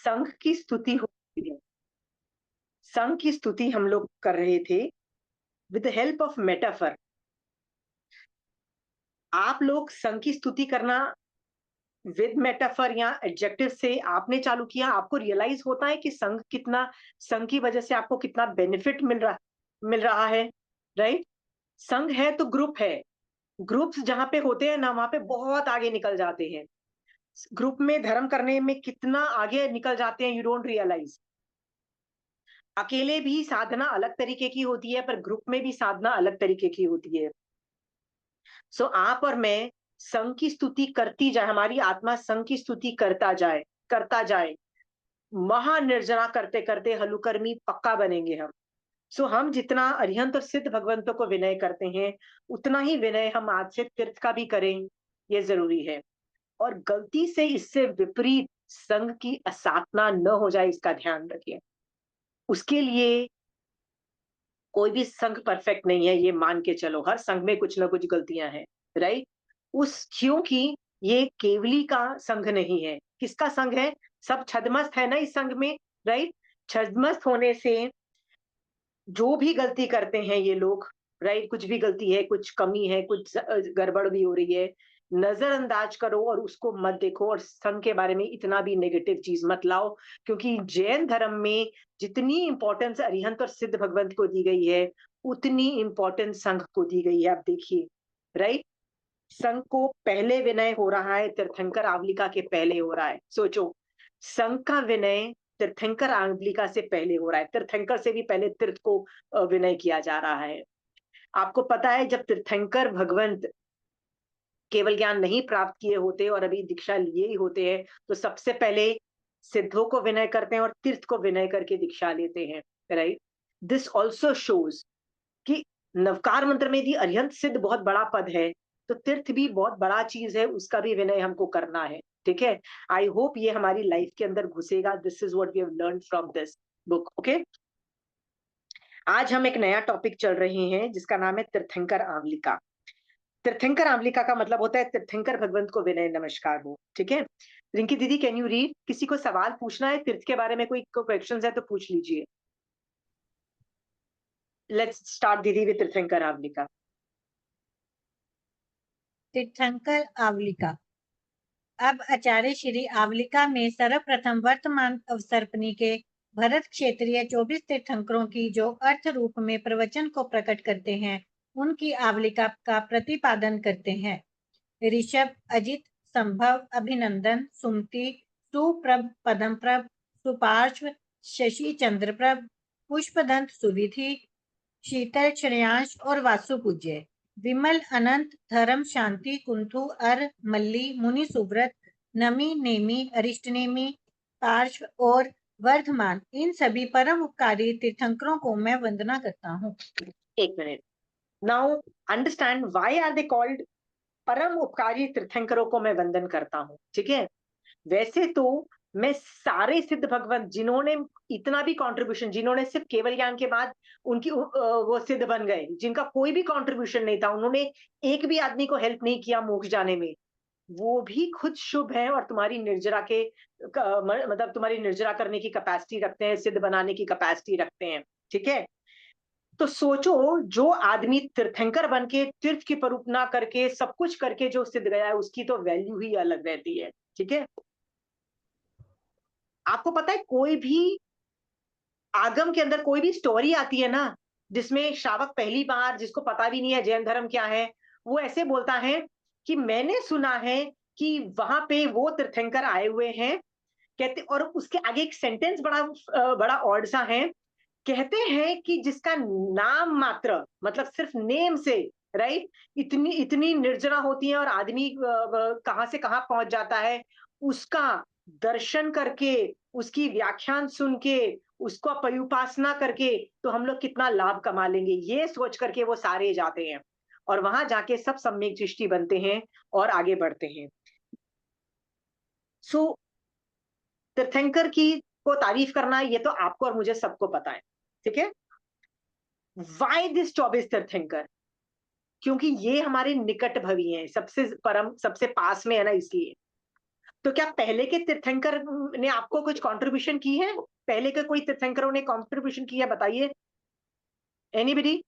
संघ की स्तुति होती है। संघ की स्तुति हम लोग कर रहे थे with the help of metaphor. आप लोग संघ की स्तुति करना विद मेटाफर या एडजेक्टिव से आपने चालू किया, आपको रियलाइज होता है कि संघ की वजह से आपको कितना बेनिफिट मिल रहा है, राइट? संघ है तो ग्रुप है। ग्रुप्स जहां पे होते हैं ना, वहां पे बहुत आगे निकल जाते हैं। ग्रुप में धर्म करने में कितना आगे निकल जाते हैं, यू डोंट रियलाइज। अकेले भी साधना अलग तरीके की होती है, पर ग्रुप में भी साधना अलग तरीके की होती है। सो आप और मैं संघ की स्तुति करती जाए, हमारी आत्मा संघ की स्तुति करता जाए। महानिर्जरा करते करते हलुकर्मी पक्का बनेंगे हम। सो हम जितना अरिहंत और सिद्ध भगवंतों को विनय करते हैं, उतना ही विनय हम आज से तीर्थ का भी करें, ये जरूरी है। और गलती से इससे विपरीत संघ की असाधना न हो जाए, इसका ध्यान रखिए। उसके लिए कोई भी संघ परफेक्ट नहीं है, ये मान के चलो। हर संघ में कुछ ना कुछ गलतियां हैं, राइट? उस क्योंकि ये केवली का संघ नहीं है। किसका संघ है? सब छदमस्त है ना इस संघ में, राइट? छदमस्त होने से जो भी गलती करते हैं ये लोग, राइट, कुछ भी गलती है, कुछ कमी है, कुछ गड़बड़ भी हो रही है, नजरअंदाज करो और उसको मत देखो, और संघ के बारे में इतना भी नेगेटिव चीज मत लाओ। क्योंकि जैन धर्म में जितनी इंपॉर्टेंस अरिहंत और सिद्ध भगवंत को दी गई है, उतनी इंपॉर्टेंस संघ को दी गई है। आप देखिए, राइट? संघ को पहले विनय हो रहा है, तीर्थंकर आवलिका के पहले हो रहा है। सोचो, संघ का विनय तीर्थंकर आवलिका से पहले हो रहा है। तीर्थंकर से भी पहले तीर्थ को विनय किया जा रहा है। आपको पता है, जब तीर्थंकर भगवंत केवल ज्ञान नहीं प्राप्त किए होते और अभी दीक्षा लिए ही होते हैं, तो सबसे पहले सिद्धों को विनय करते हैं और तीर्थ को विनय करके दीक्षा लेते हैं, राइट? दिस ऑल्सो शोज कि नवकार मंत्र में यदि अरिहंत सिद्ध बहुत बड़ा पद है, तो तीर्थ भी बहुत बड़ा चीज है, उसका भी विनय हमको करना है। ठीक है? आई होप ये हमारी लाइफ के अंदर घुसेगा। This is what we have learn from this book. Okay, आज हम एक नया टॉपिक चल रहे हैं जिसका नाम है तीर्थंकर आवलिका। तीर्थंकर आवलिका का मतलब होता है तीर्थंकर भगवंत को विनय नमस्कार हो। ठीक है? रिंकी दीदी, कैन यू रीड? किसी को सवाल पूछना है तीर्थ के बारे में, कोई क्वेश्चन है तो पूछ लीजिए। लेट्स स्टार्ट दीदी विद तीर्थंकर आवलिका। तीर्थंकर आवलिका। अब आचार्य श्री आवलिका में सर्वप्रथम वर्तमान अवसर्पणी के भरत क्षेत्रीय 24 तीर्थंकरों की जो अर्थ रूप में प्रवचन को प्रकट करते हैं, उनकी आवलिका का प्रतिपादन करते हैं। ऋषभ, अजित, संभव, अभिनंदन, सुमति, सुप्रभ, पदमप्रभ, सुपार्श्व, शशि चंद्रप्रभ, पुष्पदंत, सुविधि, शीतल, श्रेयांश और वासु पूज्य, विमल, अनंत, धर्म, शांति, कुंथु, अर, मल्ली, मुनि सुव्रत, नमी, नेमी, अरिष्टनेमी, पार्श्व और वर्धमान, इन सभी परम उपकारी तीर्थंकरों को मैं वंदना करता हूँ। एक minute. Now understand why are they called परम उपकारी तीर्थंकरों को मैं वंदन करता हूँ। ठीक है? वैसे तो मैं सारे सिद्ध भगवंत जिन्होंने इतना भी कंट्रीब्यूशन, जिन्होंने सिर्फ केवल ज्ञान के बाद उनकी वो सिद्ध बन गए, जिनका कोई भी कंट्रीब्यूशन नहीं था, उन्होंने एक भी आदमी को हेल्प नहीं किया मोक्ष जाने में, वो भी खुद शुभ है और तुम्हारी निर्जरा के मतलब तुम्हारी निर्जरा करने की कैपेसिटी रखते हैं, सिद्ध बनाने की कैपेसिटी रखते हैं। ठीक है? तो सोचो, जो आदमी तीर्थंकर बन के तीर्थ की परूपना करके सब कुछ करके जो सिद्ध गया है, उसकी तो वैल्यू ही अलग रहती है। ठीक है? आपको पता है, कोई भी आगम के अंदर कोई भी स्टोरी आती है ना, जिसमें श्रावक पहली बार, जिसको पता भी नहीं है जैन धर्म क्या है, वो ऐसे बोलता है कि मैंने सुना है कि वहां पे वो तीर्थंकर आए हुए हैं, कहते, और उसके आगे एक सेंटेंस बड़ा ऑड सा है। कहते हैं कि जिसका नाम मात्र, मतलब सिर्फ नेम से, राइट, इतनी इतनी निर्जरा होती है और आदमी कहां से कहां पहुंच जाता है, उसका दर्शन करके, उसकी व्याख्यान सुन के, उसको पर्युपासना करके, तो हम लोग कितना लाभ कमा लेंगे, ये सोच करके वो सारे जाते हैं और वहां जाके सब सम्यक दृष्टि बनते हैं और आगे बढ़ते हैं। सो तीर्थंकर की को तारीफ करना, ये तो आपको और मुझे सबको पता है। ठीक है? वाई दिस 24 तीर्थंकर? क्योंकि ये हमारे निकट भवी हैं, सबसे परम, सबसे पास में है ना, इसलिए। तो क्या पहले के तीर्थंकर ने आपको कुछ कंट्रीब्यूशन की है? पहले के कोई तीर्थंकरों ने कंट्रीब्यूशन किया, बताइए, एनीबडी?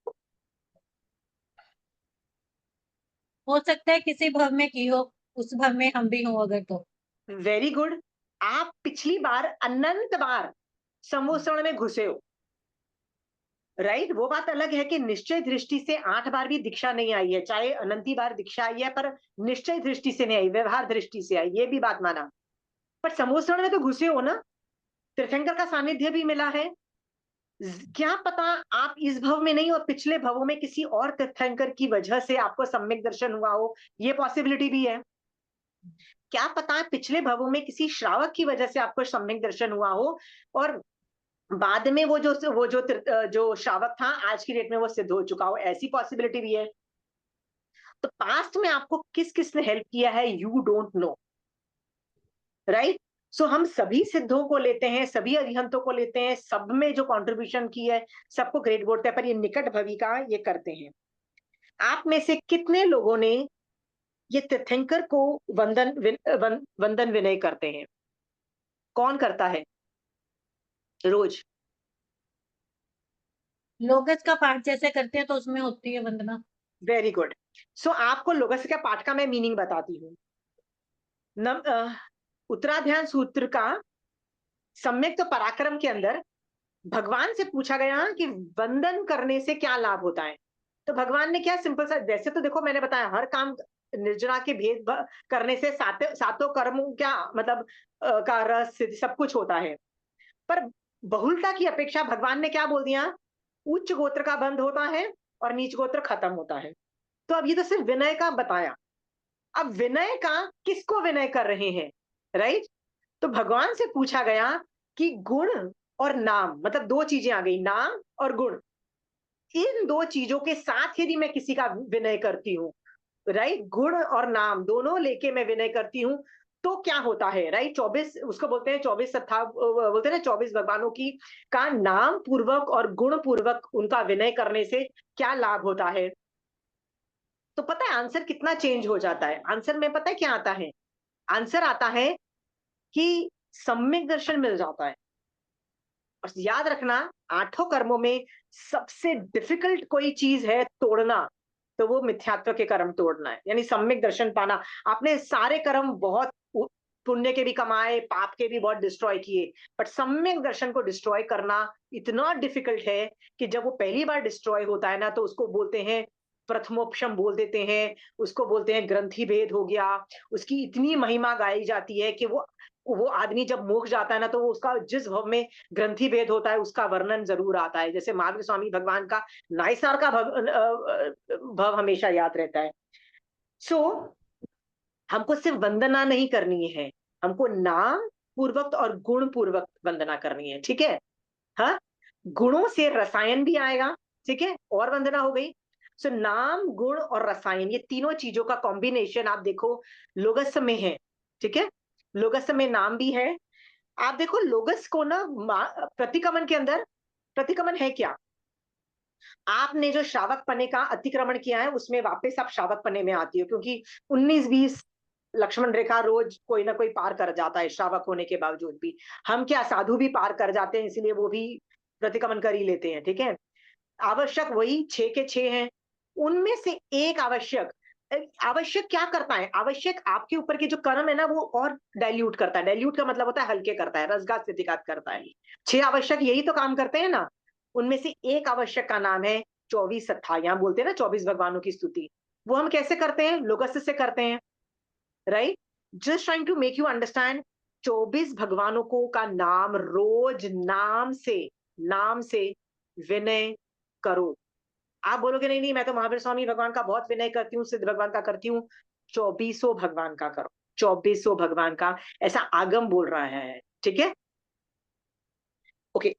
हो सकता है किसी भव में की हो, उस भव में हम भी हों अगर तो। Very good. आप पिछली बार अनंत बार समोसण में घुसे हो, राइट? वो बात अलग है कि निश्चय दृष्टि से 8 बार भी दीक्षा नहीं आई है, चाहे अनंती बार दीक्षा आई है, पर निश्चय दृष्टि से नहीं आई, व्यवहार दृष्टि से आई, ये भी बात माना। पर समोसण में तो घुसे हो ना, तीर्थंकर का सानिध्य भी मिला है। क्या पता आप इस भव में नहीं और पिछले भवों में किसी और तीर्थंकर की वजह से आपको सम्यक दर्शन हुआ हो, ये पॉसिबिलिटी भी है। क्या पता पिछले भवों में किसी श्रावक की वजह से आपको सम्यक दर्शन हुआ हो, और बाद में जो श्रावक था आज की डेट में वो सिद्ध हो चुका हो, ऐसी पॉसिबिलिटी भी है। तो पास्ट में आपको किस किसने हेल्प किया है, यू डोंट नो, राइट? सो हम सभी सिद्धों को लेते हैं, सभी अरिहंतों को लेते हैं, सब में जो कंट्रीब्यूशन की है सबको ग्रेट बोलते हैं, पर ये निकट भविका ये करते हैं। आप में से कितने लोगों ने ये तीर्थंकर को वंदन विनय करते हैं? कौन करता है रोज? लोगस का पाठ जैसे करते हैं तो उसमें होती है वंदना। Very good. सो आपको लोगस का पाठ का मैं मीनिंग बताती हूँ। उत्तराध्यान सूत्र का सम्यक तो पराक्रम के अंदर भगवान से पूछा गया कि वंदन करने से क्या लाभ होता है। तो भगवान ने क्या सिंपल सा, वैसे तो देखो मैंने बताया हर काम निर्जरा के करने से सातों कर्मों क्या मतलब का रस सिद्धि सब कुछ होता है। पर बहुलता की अपेक्षा भगवान ने क्या बोल दिया, उच्च गोत्र का बंध होता है और नीच गोत्र खत्म होता है। तो अब ये तो सिर्फ विनय का बताया, अब विनय का किसको विनय कर रहे हैं, राइट? तो भगवान से पूछा गया कि गुण और नाम, मतलब दो चीजें आ गई, नाम और गुण, इन दो चीजों के साथ यदि मैं किसी का विनय करती हूँ, राइट, गुण और नाम दोनों लेके मैं विनय करती हूँ, तो क्या होता है, राइट? 24 उसको बोलते हैं, 24 सत्ता बोलते हैं ना, 24 भगवानों की का नाम पूर्वक और गुण पूर्वक उनका विनय करने से क्या लाभ होता है। तो पता है आंसर कितना चेंज हो जाता है? आंसर में पता है क्या आता है? आंसर आता है कि सम्यक दर्शन मिल जाता है। और याद रखना, आठों कर्मों में सबसे डिफिकल्ट कोई चीज है तोड़ना, तो वो मिथ्यात्व के कर्म तोड़ना है, यानी सम्यक दर्शन पाना। आपने सारे कर्म बहुत पुण्य के भी कमाए, पाप के भी बहुत डिस्ट्रॉय किए, बट सम्यक दर्शन को डिस्ट्रॉय करना इतना डिफिकल्ट है कि जब वो पहली बार डिस्ट्रॉय होता है ना, तो उसको बोलते हैं प्रथमोपशम बोल देते हैं, उसको बोलते हैं ग्रंथि भेद हो गया। उसकी इतनी महिमा गाई जाती है कि वो आदमी जब मोक्ष जाता है ना, तो वो उसका जिस भव में ग्रंथि भेद होता है उसका वर्णन जरूर आता है। जैसे महावीर स्वामी भगवान का नाइसार का भव हमेशा याद रहता है। सो हमको सिर्फ वंदना नहीं करनी है, हमको नाम पूर्वक और गुण पूर्वक वंदना करनी है, ठीक है? हाँ, गुणों से रसायन भी आएगा, ठीक है, और वंदना हो गई। सो नाम गुण और रसायन, ये तीनों चीजों का कॉम्बिनेशन आप देखो लोगस में है, ठीक है? लोगस में नाम भी है। आप देखो लोगस को ना प्रतिकमन के अंदर, प्रतिकमन है क्या? आपने जो श्रावक पने का अतिक्रमण किया है उसमें वापस आप श्रावक पने में आती हो, क्योंकि 19-20 लक्ष्मण रेखा रोज कोई ना कोई पार कर जाता है श्रावक होने के बावजूद भी। हम क्या साधु भी पार कर जाते हैं, इसलिए वो भी प्रतिक्रमण कर ही लेते हैं, ठीक है? आवश्यक वही 6 के 6 हैं। उनमें से एक आवश्यक, आवश्यक क्या करता है? आवश्यक आपके ऊपर के जो कर्म है ना वो और डाइल्यूट करता है। डाइल्यूट का मतलब होता है हल्के करता है, रसघात स्थितिघात करता है। 6 आवश्यक यही तो काम करते हैं ना। उनमें से एक आवश्यक का नाम है 24 सत्ता, यहाँ बोलते हैं ना 24 भगवानों की स्तुति। वो हम कैसे करते हैं? लोगस से करते हैं, right? Just trying to make you understand. 24 भगवानों को का नाम रोज नाम से विनय करो। आप बोलोगे नहीं नहीं मैं तो महावीर स्वामी भगवान का बहुत विनय करती हूँ, सिद्ध भगवान का करती हूँ। 24 भगवान का करो, 24 भगवान का, ऐसा आगम बोल रहा है, ठीक है? ओके,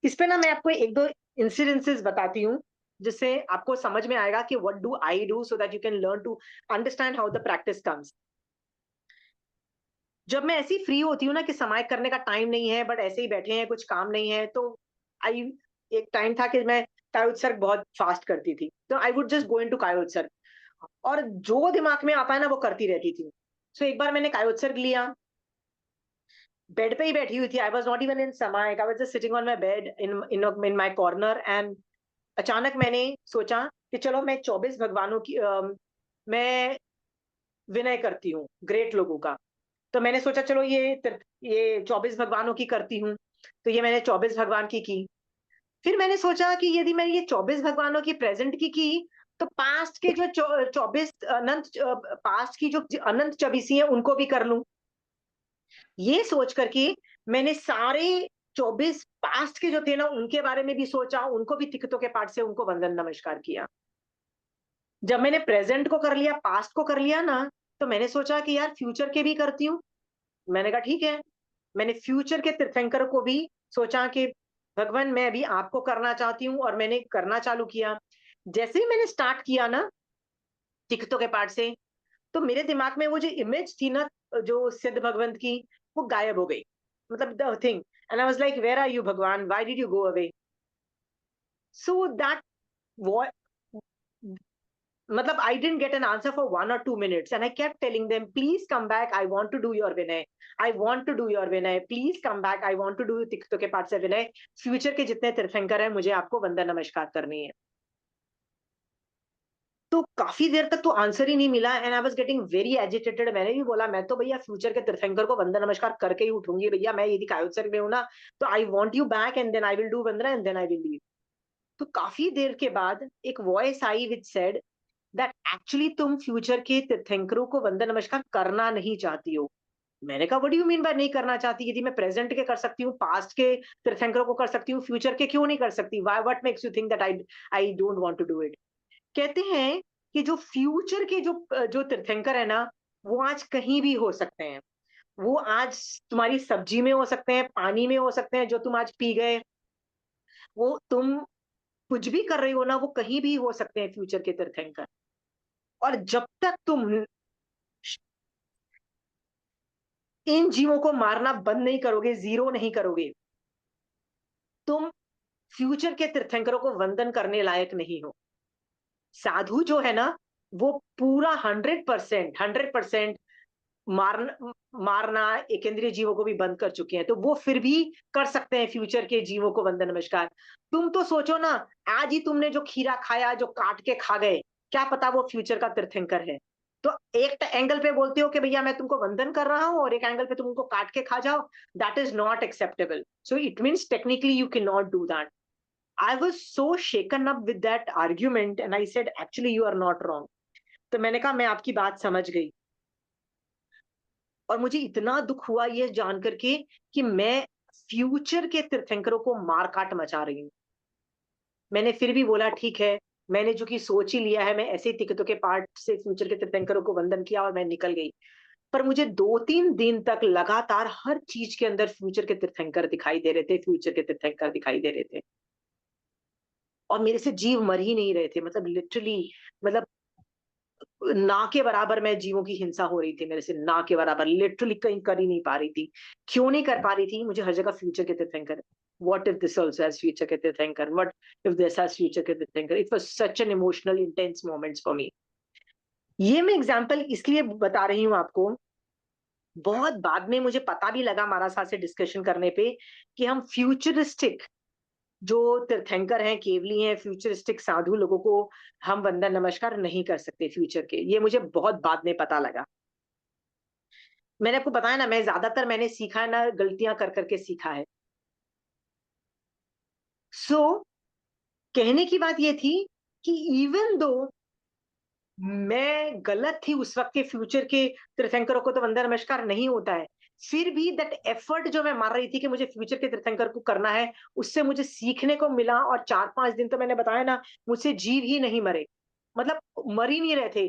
इस पे ना मैं आपको एक दो इंसिडेंसेस बताती हूँ, जिससे आपको समझ में आएगा कि what do I do, so that you can learn to understand how the practice comes. जब मैं ऐसी फ्री होती हूँ ना कि समाय करने का टाइम नहीं है, बट ऐसे ही बैठे हैं, कुछ काम नहीं है, तो आई एक टाइम था कि मैं कायोत्सर्ग बहुत फास्ट करती थी, तो I would just go into कायोत्सर्ग, और जो दिमाग में आता है ना वो करती रहती थी। सो एक बार मैंने कायोत्सर्ग लिया, बेड पे ही बैठी हुई थी, I was not even in समायक, I was just sitting on my bed in my corner, and अचानक मैंने सोचा कि चलो मैं 24 भगवानों की मैं विनय करती हूँ ग्रेट लोगों का। तो मैंने सोचा चलो ये 24 भगवानों की करती हूँ, तो ये मैंने 24 भगवान की। फिर मैंने सोचा कि यदि मैं ये 24 भगवानों की प्रेजेंट की, तो पास्ट के जो 24 पास्ट की जो अनंत 24 है उनको भी कर लूं। ये सोच करके मैंने सारे 24 पास्ट के जो थे ना उनके बारे में भी सोचा, उनको भी तिक्तों के पाठ से उनको वंदन नमस्कार किया। जब मैंने प्रेजेंट को कर लिया, पास्ट को कर लिया ना, तो मैंने सोचा कि यार फ्यूचर के भी करती हूँ। मैंने कहा ठीक है, मैंने फ्यूचर के तीर्थंकर को भी सोचा कि भगवान मैं अभी आपको करना चाहती हूँ, और मैंने करना चालू किया। जैसे ही मैंने स्टार्ट किया ना तिक्तों के पाठ से, तो मेरे दिमाग में वो जो इमेज थी ना जो सिद्ध भगवंत की, वो गायब हो गई, मतलब the thing, and I was like where are you भगवान, why did you go away? So that मतलब I didn't get an answer for 1 or 2 minutes, and I kept telling them, please come back, I want to do your Vinay, I want to do your Vinay, please come back, I want to do तिक्तों के पाठ से विनय, future के जितने तीर्थंकर हैं मुझे आपको वंदन नमस्कार करनी है। तो काफी देर तक तो आंसर ही नहीं मिला, and I was getting very agitated. मैंने भी बोला मैं तो भैया फ्यूचर के तीर्थंकर को वंदन नमस्कार करके ही उठूंगी भैया, मैं यदि कायोत्सर्ग में हूं ना, तो I want you back and then I will do वंदना and then I will leave. तो काफी देर के बाद एक वॉइस आई विच सेड दैट एक्चुअली तुम फ्यूचर के तीर्थंकरों को वंदन नमस्कार करना नहीं चाहती हो। मैंने कहा what do you mean by नहीं करना चाहती? यदि मैं प्रेजेंट के कर सकती हूँ, पास्ट के तीर्थंकरों को कर सकती हूँ, फ्यूचर के क्यों नहीं कर सकती? Why, what makes you think that I don't want to do it? कहते हैं कि जो फ्यूचर के जो तीर्थंकर है ना, वो आज कहीं भी हो सकते हैं। वो आज तुम्हारी सब्जी में हो सकते हैं, पानी में हो सकते हैं जो तुम आज पी गए, वो तुम कुछ भी कर रही हो ना, वो कहीं भी हो सकते हैं फ्यूचर के तीर्थंकर। और जब तक तुम इन जीवों को मारना बंद नहीं करोगे, जीरो नहीं करोगे, तुम फ्यूचर के तीर्थंकरों को वंदन करने लायक नहीं हो। साधु जो है ना, वो पूरा 100% मारना एक इंद्रिय जीवों को भी बंद कर चुके हैं, तो वो फिर भी कर सकते हैं फ्यूचर के जीवों को वंदन नमस्कार। तुम तो सोचो ना, आज ही तुमने जो खीरा खाया, जो काट के खा गए, क्या पता वो फ्यूचर का तीर्थंकर है। तो एक एंगल पे बोलते हो कि भैया मैं तुमको वंदन कर रहा हूं, और एक एंगल पे तुम उनको काट के खा जाओ, that is not acceptable. So it means technically you can not do that. I was so shaken up with that argument, and I said actually you are not wrong. तो मैंने कहा मैं आपकी बात समझ गई, और मुझे इतना दुख हुआ ये जान करके कि मैं फ्यूचर के तीर्थंकरों को मार काट मचा रही हूँ। मैंने फिर भी बोला ठीक है, मैंने जो कि सोच ही लिया है, मैं ऐसे ही तिकतों के पाठ से फ्यूचर के तीर्थंकरों को वंदन किया और मैं निकल गई। पर मुझे 2-3 दिन तक लगातार हर चीज के अंदर फ्यूचर के तीर्थंकर दिखाई दे रहे थे, फ्यूचर के तीर्थंकर दिखाई दे रहे थे, और मेरे से जीव मर ही नहीं रहे थे, मतलब लिटरली, मतलब ना के बराबर मैं जीवों की हिंसा हो रही थी मेरे से, ना के बराबर, लिटरली कहीं कर ही नहीं पा रही थी। क्यों नहीं कर पा रही थी? मुझे हर जगह फ्यूचर के तीर्थंकर, what if this also has future के तीर्थंकर, what if this has future के तीर्थंकर। It was such an emotional intense moments for me. ये मैं एग्जांपल इसलिए बता रही हूँ आपको, बहुत बाद में मुझे पता भी लगा महाराज साहब से डिस्कशन करने पे कि हम फ्यूचरिस्टिक जो तीर्थंकर हैं, केवली हैं, फ्यूचरिस्टिक साधु लोगों को हम वंदन नमस्कार नहीं कर सकते फ्यूचर के। ये मुझे बहुत बाद में पता लगा। मैंने आपको बताया ना, मैं ज्यादातर मैंने सीखा है ना गलतियां कर करके सीखा है। सो कहने की बात ये थी कि इवन दो मैं गलत थी उस वक्त के, फ्यूचर के तीर्थंकरों को तो वंदन नमस्कार नहीं होता है, फिर भी दैट एफर्ट जो मैं मार रही थी कि मुझे फ्यूचर के तीर्थंकर को करना है, उससे मुझे सीखने को मिला। और 4-5 दिन तो मैंने बताया ना, मुझसे जीव ही नहीं मरे, मतलब मर ही नहीं रहे थे।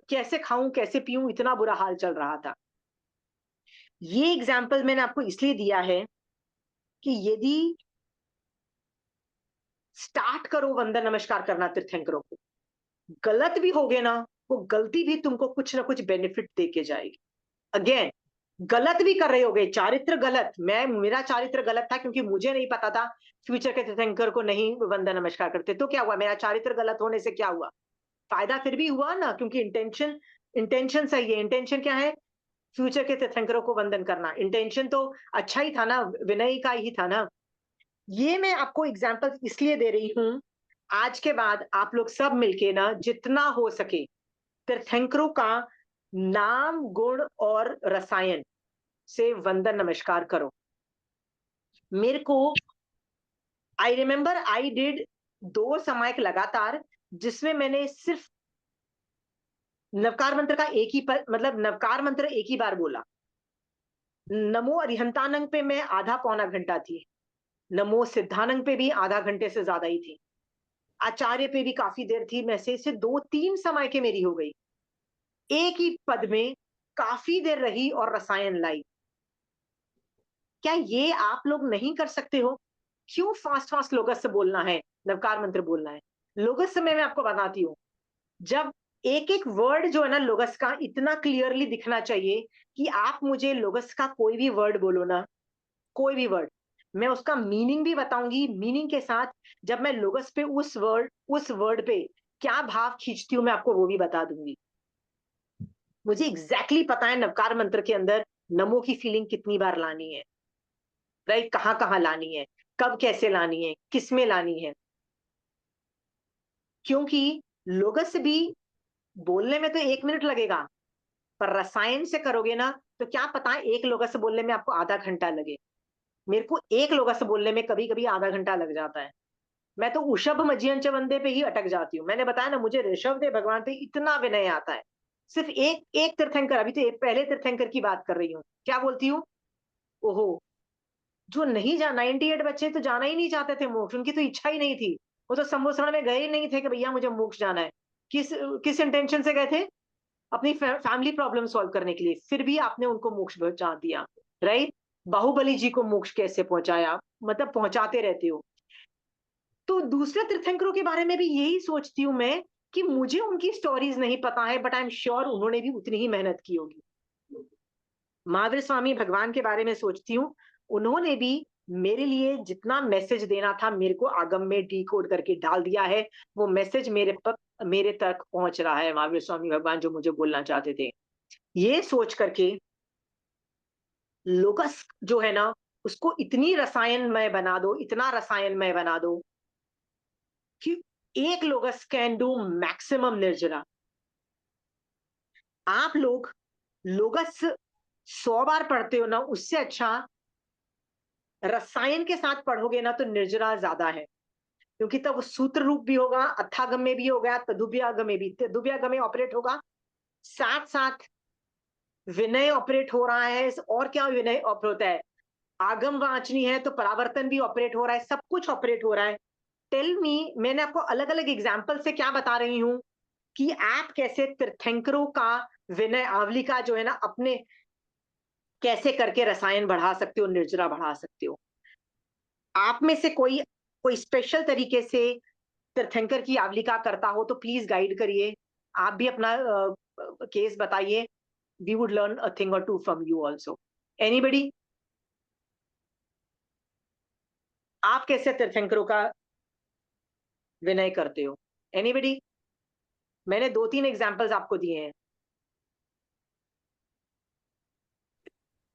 कैसे खाऊं, कैसे पीऊं, इतना बुरा हाल चल रहा था। ये एग्जाम्पल मैंने आपको इसलिए दिया है कि यदि स्टार्ट करो वंदन नमस्कार करना तीर्थंकरों को, गलत भी होगे ना, वो गलती भी तुमको कुछ ना कुछ बेनिफिट दे के जाएगी। अगेन, गलत भी कर रहे होगे, चारित्र गलत, मेरा चारित्र गलत था क्योंकि मुझे नहीं पता था फ्यूचर के तीर्थंकर को नहीं वंदन नमस्कार करते, तो क्या हुआ? मेरा चारित्र गलत होने से क्या हुआ? फायदा फिर भी हुआ ना, क्योंकि इंटेंशन इंटेंशन सही है। इंटेंशन क्या है? फ्यूचर के तीर्थंकरों को वंदन करना। इंटेंशन तो अच्छा ही था ना, विनय का ही था ना। ये मैं आपको एग्जांपल इसलिए दे रही हूँ, आज के बाद आप लोग सब मिलके ना जितना हो सके तीर्थंकरों का नाम, गुण और रसायन से वंदन नमस्कार करो। मेरे को आई रिमेम्बर आई डिड 2 समायक लगातार, जिसमें मैंने सिर्फ नवकार मंत्र का एक ही मतलब नवकार मंत्र एक ही बार बोला। नमो अरिहंतानंग पे मैं आधा पौना घंटा थी। नमो सिद्धानंग पे भी आधा घंटे से ज्यादा ही थी। आचार्य पे भी काफी देर थी। मैं से 2-3 समय के मेरी हो गई। एक ही पद में काफी देर रही और रसायन लाई। क्या ये आप लोग नहीं कर सकते हो? क्यों फास्ट फास्ट लोगस से बोलना है, नवकार मंत्र बोलना है? लोगस से मैं आपको बताती हूँ। जब एक एक वर्ड जो है ना लोगस का इतना क्लियरली दिखना चाहिए कि आप मुझे लोगस का कोई भी वर्ड बोलो ना, कोई भी वर्ड, मैं उसका मीनिंग भी बताऊंगी। मीनिंग के साथ जब मैं लोगस पे उस वर्ड पे क्या भाव खींचती हूँ मैं आपको वो भी बता दूंगी। मुझे एग्जैक्टली पता है नवकार मंत्र के अंदर नमो की फीलिंग कितनी बार लानी है, राइट? कहाँ कहाँ लानी है, कब कैसे लानी है, किस में लानी है। क्योंकि लोगस भी बोलने में तो 1 मिनट लगेगा, पर रसायन से करोगे ना तो क्या पता है एक लोगस से बोलने में आपको आधा घंटा लगे। मेरे को एक लोगस से बोलने में कभी कभी आधा घंटा लग जाता है। मैं तो ऋषभ मजियन वंदे पे ही अटक जाती हूँ। मैंने बताया ना, मुझे ऋषभ देव भगवान पे इतना विनय आता है। सिर्फ एक एक तीर्थंकर, अभी तो पहले तीर्थंकर की बात कर रही हूँ। क्या बोलती हूँ? ओहो, जो नहीं जा 98 बच्चे तो जाना ही नहीं चाहते थे मोक्ष, उनकी तो इच्छा ही नहीं थी। वो तो संबोधन में गए ही नहीं थे कि भैया मुझे मोक्ष जाना है। किस किस इंटेंशन से गए थे? अपनी फैमिली प्रॉब्लम सॉल्व करने के लिए। फिर भी आपने उनको मोक्ष पहुंचा दिया, राइट? बाहुबली जी को मोक्ष कैसे पहुंचाया? मतलब पहुंचाते रहते हो। तो दूसरे तीर्थंकरों के बारे में भी यही सोचती हूँ मैं कि मुझे उनकी स्टोरीज नहीं पता है, बट आई एम श्योर उन्होंने भी उतनी ही मेहनत की होगी। महावीर स्वामी भगवान के बारे में सोचती हूँ, उन्होंने भी मेरे लिए जितना मैसेज देना था मेरे को आगम में डिकोड करके डाल दिया है। वो मैसेज मेरे तक पहुंच रहा है, महावीर स्वामी भगवान जो मुझे बोलना चाहते थे। ये सोच करके लोकस जो है ना, उसको इतनी रसायनमय बना दो, इतना रसायनमय बना दो कि एक लोगस कैन डू मैक्सिमम निर्जरा। आप लोग लोगस 100 बार पढ़ते हो ना, उससे अच्छा रसायन के साथ पढ़ोगे ना तो निर्जरा ज्यादा है। क्योंकि तब वो सूत्र रूप भी होगा, अथागम में भी होगा, तदुभ्यागम में भी, तदुभ्यागम में ऑपरेट होगा, साथ साथ विनय ऑपरेट हो रहा है। और क्या विनय ऑपरेट होता है? आगम वाचनी है तो परावर्तन भी ऑपरेट हो रहा है, सब कुछ ऑपरेट हो रहा है। टेल मी, मैंने आपको अलग अलग एग्जाम्पल से क्या बता रही हूँ कि आप कैसे तीर्थंकरों का विनय आवली का जो है ना अपने कैसे करके रसायन बढ़ा सकते हो, निर्जरा बढ़ा सकते हो। आप में से कोई कोई स्पेशल तरीके से तीर्थंकर की आवलिका करता हो तो प्लीज गाइड करिए। आप भी अपना केस बताइए। We would learn a thing or two from you also. Anybody? आप कैसे तीर्थंकरों का विनय करते हो? एनीबडी? मैंने 2-3 एग्जाम्पल्स आपको दिए हैं।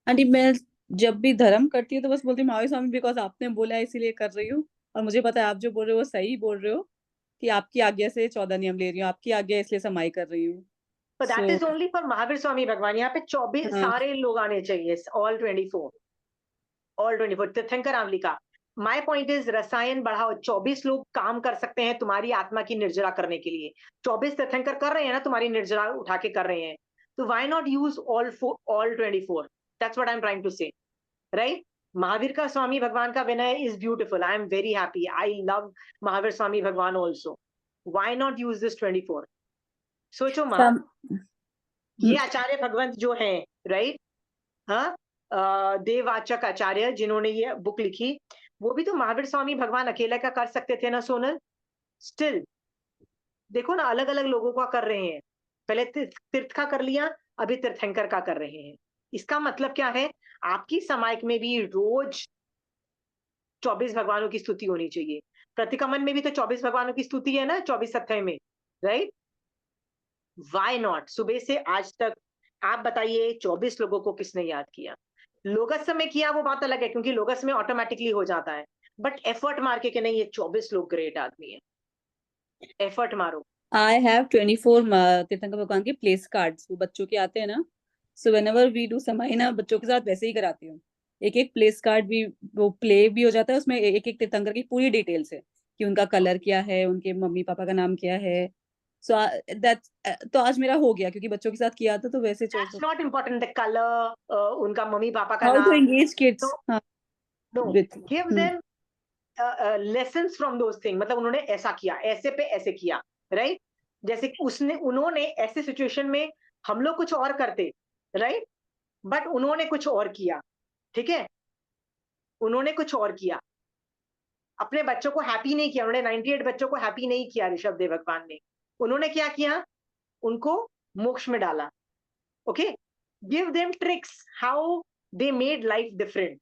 आंटी मैं जब भी धर्म करती हूँ तो बस बोलती हूँ महावीर स्वामी बिकॉज आपने बोला है इसीलिए कर रही हूँ। और मुझे पता है आप जो बोल रहे हो वो सही बोल रहे हो कि आपकी आज्ञा से 14 नियम ले रही हूँ, आपकी आज्ञा इसलिए समाई कर रही हूँ। But that so is only for Mahavir Swami भगवान। यहाँ पे 24 हाँ सारे लोग आने चाहिए, ऑल 24 तीर्थंकर आवलिका। माय पॉइंट इज रसायन बढ़ाओ। 24 लोग काम कर सकते हैं तुम्हारी आत्मा की निर्जरा करने के लिए। 24 तीर्थंकर कर रहे हैं ना, तुम्हारी निर्जरा उठा के कर रहे हैं। तो why not use all 24? That's what I am trying to say, right? Mahavir का स्वामी भगवान का विनय is beautiful. I am very happy, I love Mahavir Swami भगवान also. Why not use this 24? सोचो माँ, सम ये आचार्य भगवंत जो है, राइट? हाँ, देववाचक आचार्य जिन्होंने ये बुक लिखी, वो भी तो महावीर स्वामी भगवान अकेले का कर सकते थे ना सोनल। स्टिल देखो ना, अलग अलग लोगों का कर रहे हैं। पहले तीर्थ का कर लिया, अभी तीर्थंकर का कर रहे हैं। इसका मतलब क्या है? आपकी समायक में भी रोज 24 भगवानों की स्तुति होनी चाहिए। प्रतिकमन में भी तो 24 भगवानों की स्तुति है ना, 24 अध्याय में, राइट? Why not? सुबह से आज तक आप बताइए 24 लोगों को किसने याद किया? लोगस में किया वो बात अलग है, क्योंकि लोगस में ऑटोमेटिकली हो जाता है, बट एफर्ट मार के कि नहीं ये 24 लोग ग्रेट आदमी है, एफर्ट मारो। आई हैव 24 तीर्थंकर भगवान के प्लेस कार्ड्स, वो बच्चों के आते हैं ना, सो व्हेनेवर वी डू समाई ना, बच्चों के साथ वैसे ही कराती हूँ। एक एक प्लेस कार्ड भी, वो प्ले भी हो जाता है, उसमें एक एक तीर्थंकर की पूरी डिटेल्स है कि उनका कलर क्या है, उनके मम्मी पापा का नाम क्या है। सो दैट्स, तो आज मेरा हो गया क्योंकि बच्चों के साथ किया था, तो वैसे चोर that's not important the colour, उनका मम्मी पापा का हाउ टू नाम। एंगेज किड्स, तो हाँ, no, with give them lessons from those thing, मतलब उन्होंने ऐसा किया, ऐसे पे ऐसे किया, राइट? जैसे कि उन्होंने ऐसे सिचुएशन में हम लोग कुछ और करते, राइट? बट उन्होंने कुछ और किया, ठीक है? उन्होंने कुछ और किया, अपने बच्चों को हैप्पी नहीं किया, उन्होंने 98 बच्चों को हैप्पी नहीं किया ऋषभ देव भगवान ने। उन्होंने क्या किया? उनको मोक्ष में डाला। Okay, give them tricks how they made life different.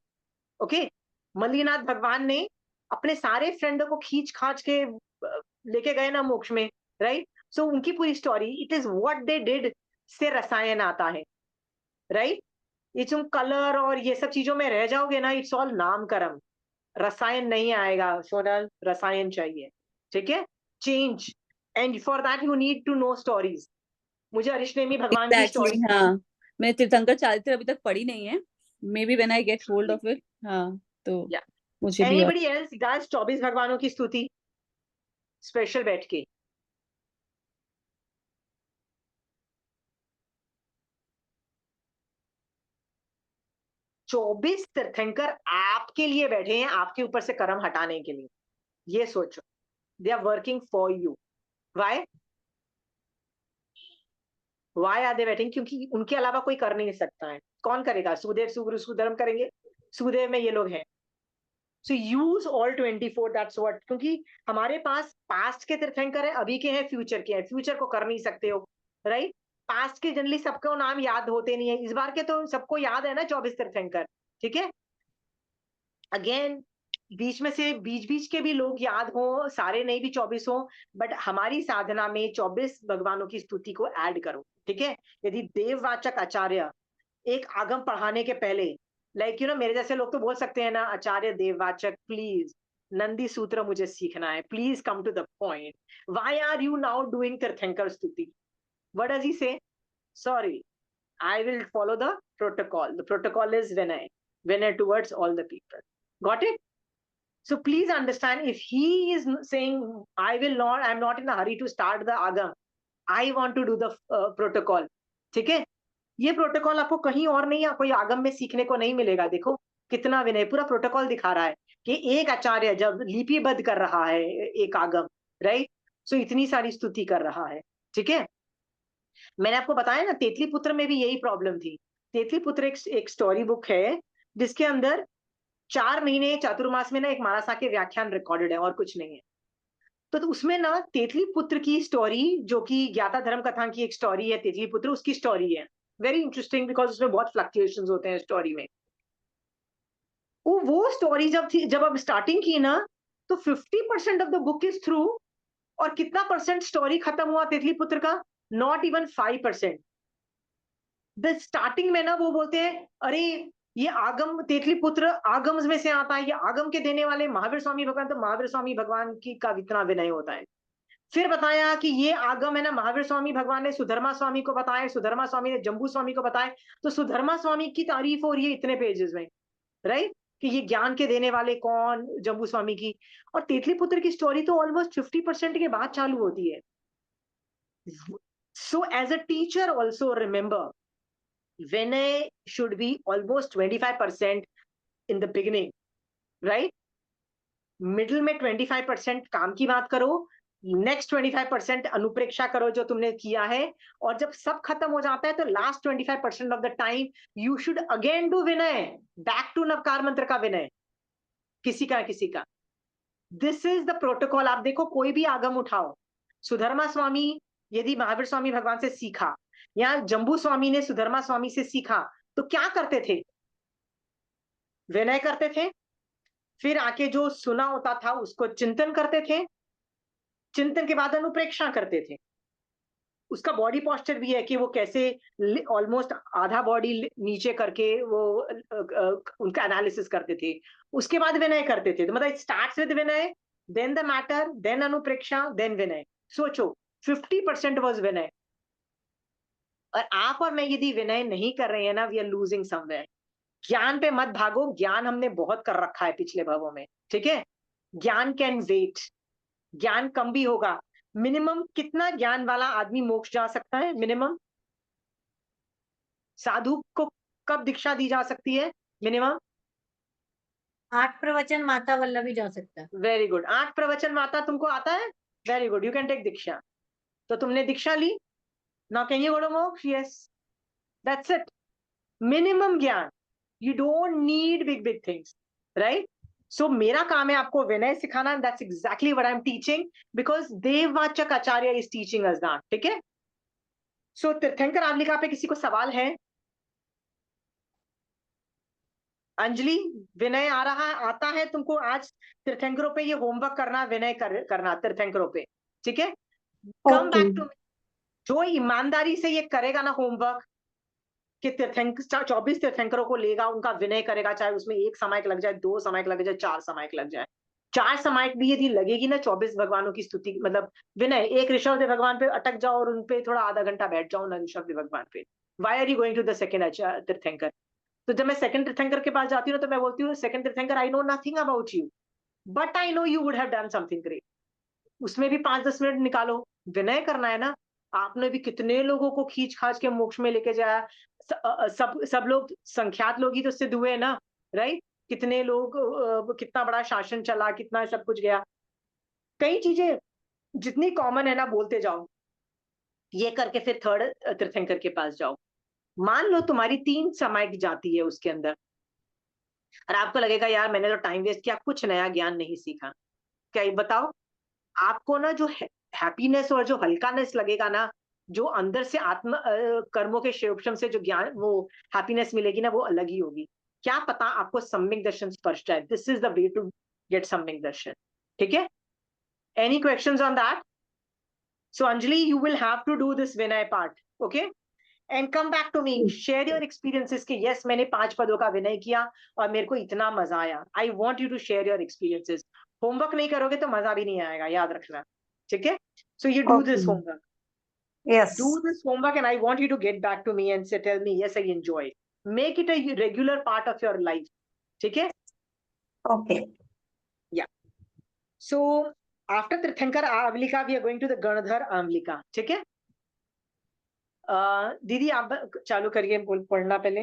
Okay, Mallinath भगवान ने अपने सारे फ्रेंडों को खींच खाच के लेके गए ना मोक्ष में, राइट? सो उनकी पूरी story, it is what they did से रसायन आता है, राइट? ये तुम कलर और ये सब चीजों में रह जाओगे ना, इट्स ऑल नामकरण, रसायन नहीं आएगा सोनल, रसायन चाहिए, ठीक है? Change, and for that you need to know stories. मुझे अरिष्ट भगवान की एग्जैक्टली, स्टोरी, हाँ, मैं तीर्थंकर चारित्र अभी तक पढ़ी नहीं है, may be when I get hold of it, हाँ, तो या मुझे भी। और एनीबडी एल्स गाइस 24 भगवानों की स्तुति स्पेशल बैठ के? 24 तीर्थंकर आपके लिए बैठे हैं, आपके ऊपर से कर्म हटाने के लिए। ये सोचो, they are working for you. Why? Why are they batting? क्योंकि उनके अलावा कोई कर नहीं सकता है। कौन करेगा? सुदेव, सुगुरु, सुधर्म करेंगे। सुदेव में ये लोग हैं। सो यूज ऑल 24, दैट्स व्हाट। क्योंकि हमारे पास पास्ट के तीर्थंकर है, अभी के हैं, फ्यूचर के हैं। फ्यूचर को कर नहीं सकते हो, राइट? पास्ट के जनरली सबको नाम याद होते नहीं है, इस बार के तो सबको याद है ना 24 तीर्थंकर, ठीक है? अगेन, बीच में से बीच बीच के भी लोग याद हो, सारे नहीं भी 24 हो, बट हमारी साधना में 24 भगवानों की स्तुति को ऐड करो, ठीक है? यदि देववाचक आचार्य एक आगम पढ़ाने के पहले, लाइक यू नो, मेरे जैसे लोग तो बोल सकते हैं ना, आचार्य देववाचक प्लीज नंदी सूत्र मुझे सीखना है, please come to the point, why are you now doing तीर्थंकर स्तुति? What does he say? Sorry, I will follow the protocol. The protocol is Vinay towards all the people. Got it? So please understand, if he is saying, I will not, I'm not in a hurry to start the agam, I want to do the protocol. ठीक है? ये protocol आपको कहीं और नहीं, कोई आगम में सीखने को नहीं मिलेगा। देखो कितना विनय, पूरा प्रोटोकॉल दिखा रहा है कि एक आचार्य जब लिपिबद्ध कर रहा है एक आगम, राइट? सो इतनी सारी स्तुति कर रहा है, ठीक है? मैंने आपको बताया ना, तेतली पुत्र में भी यही प्रॉब्लम थी। तेतली पुत्र एक स्टोरी बुक है जिसके अंदर 4 महीने चातुर्मास में ना एक मानसा के व्याख्यान रिकॉर्डेड है और कुछ नहीं है। तो उसमें ना तेतली पुत्र की स्टोरी, जो कि ज्ञाता धर्म कथा की एक स्टोरी है, तेतली पुत्र उसकी स्टोरी है। वेरी इंटरेस्टिंग, बिकॉज उसमें बहुत फ्लक्चुएशंस होते हैं स्टोरी में। वो स्टोरी जब थी, जब अब स्टार्टिंग की ना, तो 50% of the book is through, और कितना परसेंट स्टोरी खत्म हुआ तेतली पुत्र का? Not even 5%। द स्टार्टिंग में ना वो बोलते हैं, अरे ये आगम, तेतली पुत्र आगम में से आता है, ये आगम के देने वाले महावीर स्वामी भगवान, तो महावीर स्वामी भगवान की का इतना विनय होता है। फिर बताया कि ये आगम है ना, महावीर स्वामी भगवान ने सुधर्मा स्वामी को बताया, सुधर्मा स्वामी ने जम्बू स्वामी को बताया, तो सुधर्मा स्वामी की तारीफ हो रही है इतने पेजेस में, राइट? कि ये ज्ञान के देने वाले कौन, जम्बू स्वामी की। और तेतली पुत्र की स्टोरी तो ऑलमोस्ट 50% के बाद चालू होती है। So as a teacher also remember, Vinay should be almost 25% in the beginning, right? Middle में 25% काम की बात करो, नेक्स्ट 25% अनुप्रेक्षा करो जो तुमने किया है, और जब सब खत्म हो जाता है तो last 25% of the time you should again do vinay, back to Navkar Mantra का विनय, किसी का। This is the protocol. आप देखो कोई भी आगम उठाओ, सुधर्मा स्वामी यदि महावीर स्वामी भगवान से सीखा, या जम्बू स्वामी ने सुधर्मा स्वामी से सीखा, तो क्या करते थे? विनय करते थे, फिर आके जो सुना होता था उसको चिंतन करते थे, चिंतन के बाद अनुप्रेक्षा करते थे, उसका बॉडी पोस्चर भी है कि वो कैसे ऑलमोस्ट आधा बॉडी नीचे करके वो उनका एनालिसिस करते थे, उसके बाद विनय करते थे। तो मतलब स्टार्ट्स विद विनय, देन द मैटर, देन अनुप्रेक्षा, देन विनय। सोचो 50% वाज विनय, और आप और मैं यदि विनय नहीं कर रहे हैं ना, वी आर लूजिंग समवेयर। ज्ञान पे मत भागो, ज्ञान हमने बहुत कर रखा है पिछले भवों में, ठीक है। ज्ञान कैन वेट, ज्ञान कम भी होगा। मिनिमम कितना ज्ञान वाला आदमी मोक्ष जा सकता है? मिनिमम साधु को कब दीक्षा दी जा सकती है? मिनिमम 8 प्रवचन माता वल्लभी जा सकता है। वेरी गुड, 8 प्रवचन माता तुमको आता है, very good, you can take दीक्षा। तो तुमने दीक्षा ली, now can you go to मोक्ष? Yes, that's it. मिनिमम ज्ञान, you don't need big big things, right? So मेरा काम है आपको विनय सिखाना, that's exactly what I am teaching, because Devvachak Acharya is teaching us that, ठीक है। सो तीर्थंकर आवलिका पे किसी को सवाल है? अंजलि, विनय आ रहा है, आता है तुमको आज तीर्थंकरों पे ये होमवर्क करना, विनय करना तीर्थंकरों पे, ठीक है। कम ओके। बैक टू, जो ईमानदारी से ये करेगा ना होमवर्क, कि तीर्थंकर 24 तीर्थंकरों को लेगा, उनका विनय करेगा, चाहे उसमें 1 समायक लग जाए, 2 समायक लग जाए, 4 समायक लग जाए। 4 समायक भी यदि लगेगी ना 24 भगवानों की स्तुति, मतलब विनय, एक ऋषभदेव भगवान पे अटक जाओ और उनपे थोड़ा आधा घंटा बैठ जाओ ना ऋषभदेव भगवान पे। Why are you going to the second tirthankar? तो जब मैं सेकंड तीर्थंकर के पास जाती हूँ तो मैं बोलती हूँ, सेकंड तीर्थंकर, I know nothing about you, but I know you would have done something great. उसमें भी 5-10 मिनट निकालो, विनय करना है ना। आपने भी कितने लोगों को खींच खाच के मोक्ष में लेके जाया, सब लोग संख्यात लोग ही तो सिद्ध हुए ना, राइट? कितने लोग, कितना बड़ा शासन चला, कितना सब कुछ गया। कई चीजें जितनी कॉमन है ना, बोलते जाओ, ये करके फिर थर्ड तीर्थंकर के पास जाओ। मान लो तुम्हारी 3 समायक जाती है उसके अंदर, और आपको लगेगा यार मैंने तो टाइम वेस्ट किया, कुछ नया ज्ञान नहीं सीखा। क्या ये बताओ, आपको ना जो हैप्पीनेस और जो हल्कानेस लगेगा ना, जो अंदर से आत्म कर्मों के शिवोपशम से जो ज्ञान, वो हैप्पीनेस मिलेगी ना, वो अलग ही होगी। क्या पता आपको सम्यक दर्शन स्पष्ट है। This is the way to get samyak darshan, ठीक है। Any questions on that? So Anjali, you will have to do this vinay part, okay, and come back to me, share your experiences कि यस मैंने 5 पदों का विनय किया और मेरे को इतना मजा आया। I want you to share your experiences. Homework नहीं करोगे तो मजा भी नहीं आएगा, याद रखना, ठीक है। So you do okay. This homework, yes. do this homework, and I want you to get back to me and say, tell me, yes, I enjoy it. Make it a regular part of your life. Okay? Okay. Yeah. So after Tirthankar Avlika, we are going to the Ganadhar Avlika. ठीक है? दीदी आप चालू करिए पढ़ना पहले।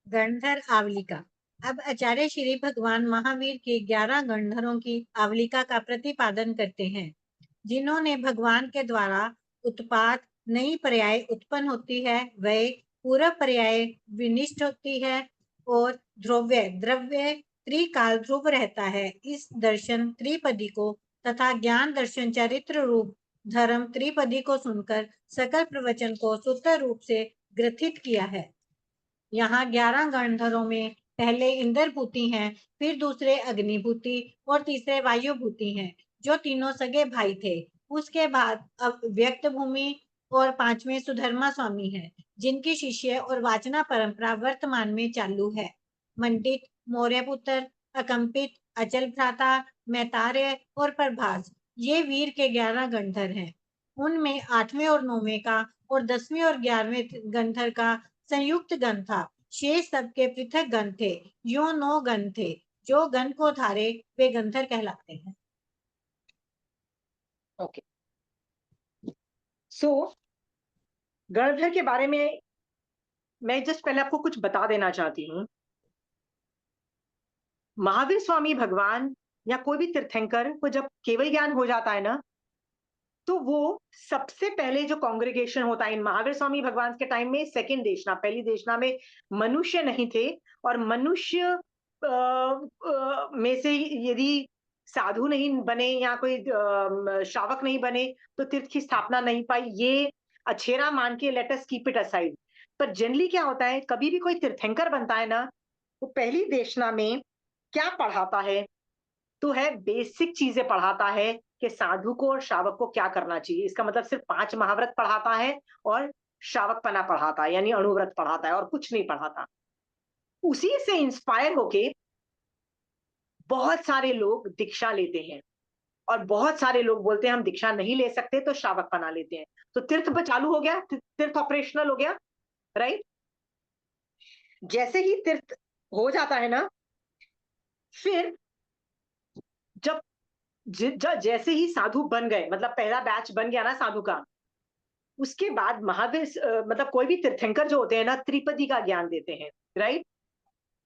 गणधर आवलिका। अब आचार्य श्री भगवान महावीर के 11 गणधरों की आवलिका का प्रतिपादन करते हैं, जिन्होंने भगवान के द्वारा उत्पाद नई पर्याय उत्पन्न होती है, वह पूर्व पर्याय विनिष्ट होती है और ध्रुव्य द्रव्य त्रिकाल ध्रुव रहता है। इस दर्शन त्रिपदी को तथा ज्ञान दर्शन चरित्र रूप धर्म त्रिपदी को सुनकर सकल प्रवचन को सूत्र रूप से ग्रथित किया है। यहाँ 11 गणधरों में पहले इंद्रभूति हैं, फिर दूसरे अग्निभूति और तीसरे वायुभूति हैं, जो तीनों सगे भाई थे। उसके बाद अब व्यक्त भूमि और 5वें सुधर्मा स्वामी हैं, जिनकी शिष्य और वाचना परंपरा वर्तमान में चालू है। मंडित, मौर्यपुत्र, अकंपित, अचल भ्राता, मैतार्य और प्रभास, ये वीर के 11 गणधर हैं। उनमें 8वें और 9वें का और 10वें और 11वें गणधर का संयुक्त गण था। शेष सबके पृथक गण थे। यो 9 गण थे। जो गण को धारे वे गंधर कहलाते हैं। ओके, सो गणधर के बारे में मैं जस्ट पहले आपको कुछ बता देना चाहती हूँ। महावीर स्वामी भगवान या कोई भी तीर्थंकर को जब केवल ज्ञान हो जाता है ना, तो वो सबसे पहले जो कांग्रेगेशन होता है, इन महावीर स्वामी भगवान के टाइम में सेकंड देशना, पहली देशना में मनुष्य नहीं थे, और मनुष्य में से यदि साधु नहीं बने या कोई श्रावक नहीं बने तो तीर्थ की स्थापना नहीं पाई। ये अछेरा मान के let us keep it aside. पर जनरली क्या होता है, कभी भी कोई तीर्थंकर बनता है ना, वो पहली देशना में क्या पढ़ाता है, तो है बेसिक चीजें पढ़ाता है कि साधु को और श्रावक को क्या करना चाहिए। इसका मतलब सिर्फ 5 महाव्रत पढ़ाता है और श्रावकपना पढ़ाता है, यानी अणुव्रत पढ़ाता है और कुछ नहीं पढ़ाता। उसी से इंस्पायर होके बहुत सारे लोग दीक्षा लेते हैं और बहुत सारे लोग बोलते हैं हम दीक्षा नहीं ले सकते तो श्रावकपना लेते हैं। तो तीर्थ पर चालू हो गया, तीर्थ ऑपरेशनल हो गया, राइट। जैसे ही तीर्थ हो जाता है ना, फिर जब जैसे ही साधु बन गए, मतलब पहला बैच बन गया ना साधु का, उसके बाद महावीर मतलब कोई भी तीर्थंकर जो होते हैं ना, त्रिपदी का ज्ञान देते हैं, राइट।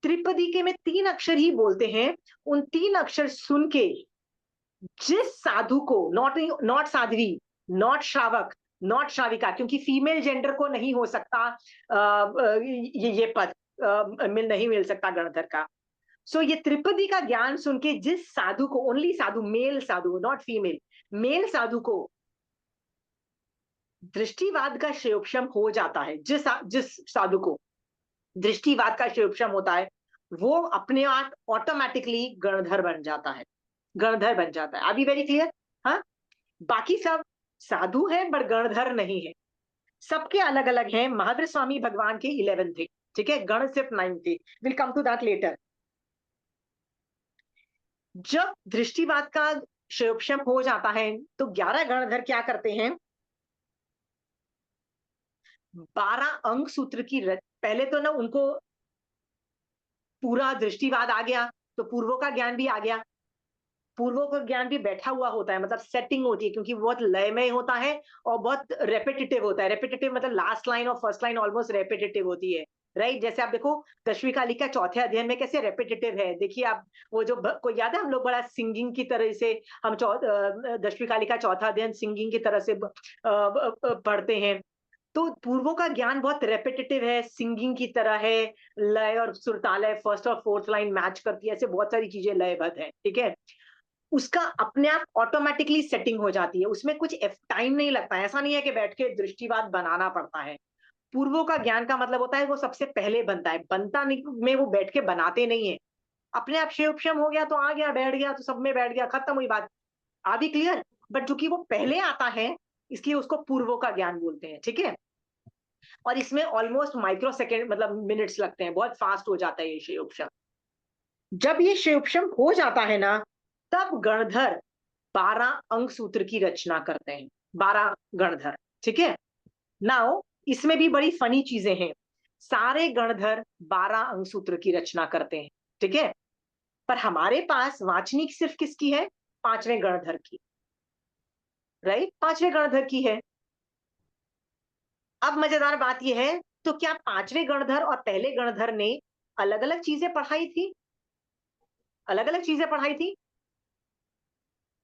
त्रिपदी के में 3 अक्षर ही बोलते हैं। उन 3 अक्षर सुन के जिस साधु को, नॉट साध्वी, नॉट श्रावक, नॉट श्राविका, क्योंकि फीमेल जेंडर को नहीं हो सकता ये पद नहीं मिल सकता गणधर का। सो ये त्रिपदी का ज्ञान सुन के जिस साधु को, ओनली साधु, मेल साधु, नॉट फीमेल, मेल साधु को दृष्टिवाद का क्षयोपशम हो जाता है, जिस साधु को दृष्टिवाद का क्षयोपशम होता है, वो अपने आप ऑटोमेटिकली गणधर बन जाता है, गणधर बन जाता है। अभी वेरी क्लियर? हाँ, बाकी सब साधु है बट गणधर नहीं है, सबके अलग अलग हैं। महावीर स्वामी भगवान के 11 थे, ठीक है, गण सिर्फ 9 थे। Will come to that later. जब दृष्टिवाद का क्षयोपशम हो जाता है तो 11 गणधर क्या करते हैं, 12 अंग सूत्र की पहले तो ना उनको पूरा दृष्टिवाद आ गया, तो पूर्वों का ज्ञान भी आ गया। पूर्वों का ज्ञान भी बैठा हुआ होता है, मतलब सेटिंग होती है, क्योंकि बहुत लयमय होता है और बहुत रेपिटेटिव होता है। रेपिटेटिव मतलब लास्ट लाइन और फर्स्ट लाइन ऑलमोस्ट रेपिटेटिव होती है, राइट। जैसे आप देखो दशवी कालिका चौथे अध्ययन में कैसे रेपिटेटिव है, देखिए आप वो जो को याद है, हम लोग बड़ा सिंगिंग की तरह से हम दशवी कालिका चौथा अध्ययन सिंगिंग की तरह से पढ़ते हैं। तो पूर्वों का ज्ञान बहुत रेपिटेटिव है, सिंगिंग की तरह है, लय और सुरतालय, फर्स्ट और फोर्थ लाइन मैच करती है, ऐसे बहुत सारी चीजें लयबद्ध है, ठीक है। उसका अपने आप ऑटोमेटिकली सेटिंग हो जाती है, उसमें कुछ टाइम नहीं लगता है। ऐसा नहीं है कि बैठ के दृष्टिवाद बनाना पड़ता है। पूर्वों का ज्ञान का मतलब होता है वो सबसे पहले बनता है, बनता नहीं में वो बैठ के बनाते नहीं है, अपने आप क्षयोपशम हो गया तो आ गया, बैठ गया तो सब में बैठ गया, खत्म हुई बात। आदि क्लियर? बट चूंकि वो पहले आता है इसलिए उसको पूर्वों का ज्ञान बोलते हैं, ठीक है। और इसमें ऑलमोस्ट माइक्रो सेकेंड मतलब मिनट्स लगते हैं, बहुत फास्ट हो जाता है ये क्षयोपशम। जब ये क्षयोपशम हो जाता है ना, तब गणधर 12 अंग सूत्र की रचना करते हैं, 12 गणधर, ठीक है। नाउ इसमें भी बड़ी फनी चीजें हैं, सारे गणधर 12 अंग सूत्र की रचना करते हैं, ठीक है, पर हमारे पास वाचनिक सिर्फ किसकी है, 5वें गणधर की, राइट, 5वें गणधर की है। अब मजेदार बात यह है, तो क्या 5वें गणधर और पहले गणधर ने अलग अलग चीजें पढ़ाई थी, अलग अलग चीजें पढ़ाई थी?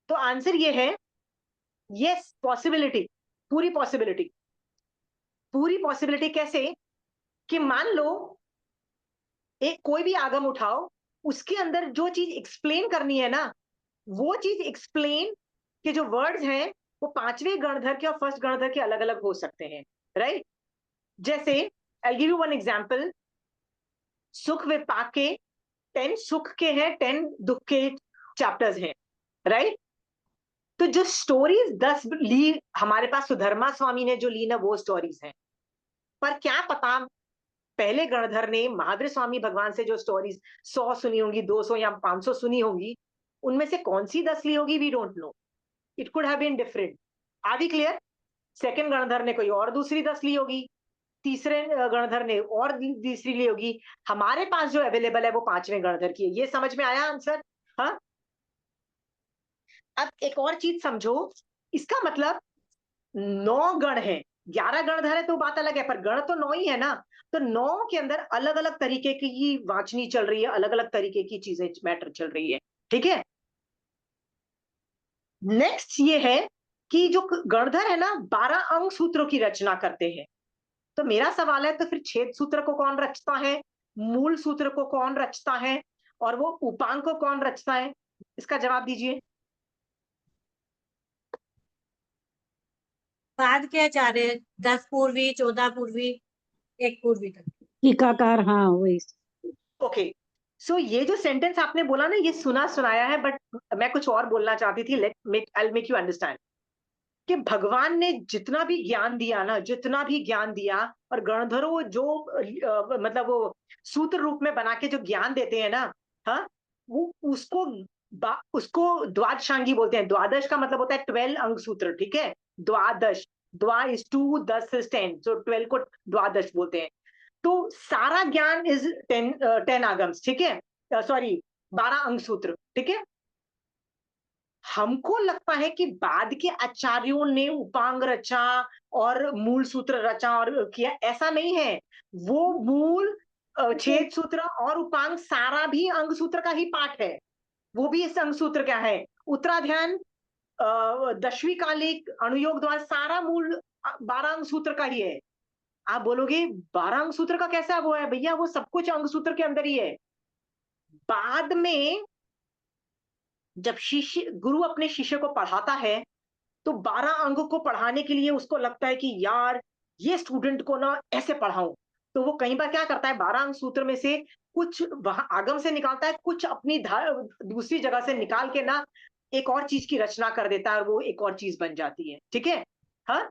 तो आंसर ये है यस, पॉसिबिलिटी, पूरी पॉसिबिलिटी। पूरी पॉसिबिलिटी कैसे, कि मान लो एक कोई भी आगम उठाओ, उसके अंदर जो चीज एक्सप्लेन करनी है ना, वो चीज एक्सप्लेन के जो वर्ड्स हैं वो 5वें गणधर के और फर्स्ट गणधर के अलग अलग हो सकते हैं, राइट। जैसे I give you one example, सुख विपाक के 10 सुख के हैं, 10 दुख के चैप्टर्स हैं, राइट। तो जो स्टोरीज 10 ली हमारे पास सुधर्मा स्वामी ने जो ली ना, वो स्टोरीज हैं। पर क्या पता पहले गणधर ने महावीर स्वामी भगवान से जो स्टोरीज 100 सुनी होंगी, 200 या 500 सुनी होंगी, उनमें से कौन सी 10 ली होगी, we don't know, it could have been different. Are we clear? Second गणधर ने कोई और दूसरी 10 ली होगी, तीसरे गणधर ने और तीसरी ली होगी। हमारे पास जो अवेलेबल है वो 5वें गणधर की है। ये समझ में आया आंसर? हाँ। अब एक और चीज समझो, इसका मतलब 9 गण है, 11 गणधर है तो बात अलग है, पर गण तो 9 ही है ना। तो 9 के अंदर अलग अलग तरीके की वाचनी चल रही है, अलग अलग तरीके की चीजें मैटर चल रही है, ठीक है। नेक्स्ट ये है कि जो गणधर है ना 12 अंग सूत्रों की रचना करते हैं। तो मेरा सवाल है, तो फिर छेद सूत्र को कौन रचता है, मूल सूत्र को कौन रचता है, और वो उपांग को कौन रचता है? इसका जवाब दीजिए। बाद के आचार्य 10 पूर्वी, 14 पूर्वी, 1 पूर्वी तक। टीकाकार, हाँ वही। ओके, सो ये जो सेंटेंस आपने बोला ना, ये सुना सुनाया है, बट मैं कुछ और बोलना चाहती थी। आई मेक यू अंडरस्टैंड कि भगवान ने जितना भी ज्ञान दिया ना, जितना भी ज्ञान दिया, और गणधरों जो मतलब वो सूत्र रूप में बना के जो ज्ञान देते हैं ना, हाँ, वो उसको द्वादशांगी बोलते हैं। द्वादश का मतलब होता है 12 अंग सूत्र, ठीक है। द्वादश, द्वा इज 2, 10 इज 10, सो 12 को द्वादश बोलते हैं। तो सारा ज्ञान इज 10 आगम्स, ठीक है, सॉरी 12 अंग सूत्र, ठीक है। हमको लगता है कि बाद के आचार्यों ने उपांग रचा और मूल सूत्र रचा और किया, ऐसा नहीं है। वो मूल, छेद सूत्र और उपांग सारा भी अंग सूत्र का ही पाठ है। वो भी इस अंग सूत्र का है। उत्तराध्यान, 10वीं कालिक, अणुयोग द्वार, सारा मूल 12 अंग सूत्र का ही है। आप बोलोगे 12 अंग सूत्र का कैसा वो है? भैया वो सब कुछ अंग सूत्र के अंदर ही है। बाद में जब शिष्य, गुरु अपने शिष्य को पढ़ाता है, तो 12 अंग को पढ़ाने के लिए उसको लगता है कि यार ये स्टूडेंट को ना ऐसे पढ़ाऊं। तो वो कई बार क्या करता है, 12 अंग सूत्र में से कुछ वहां आगम से निकालता है, कुछ अपनी दूसरी जगह से निकाल के ना एक और चीज की रचना कर देता है, और वो एक और चीज बन जाती है, ठीक है। हाँ,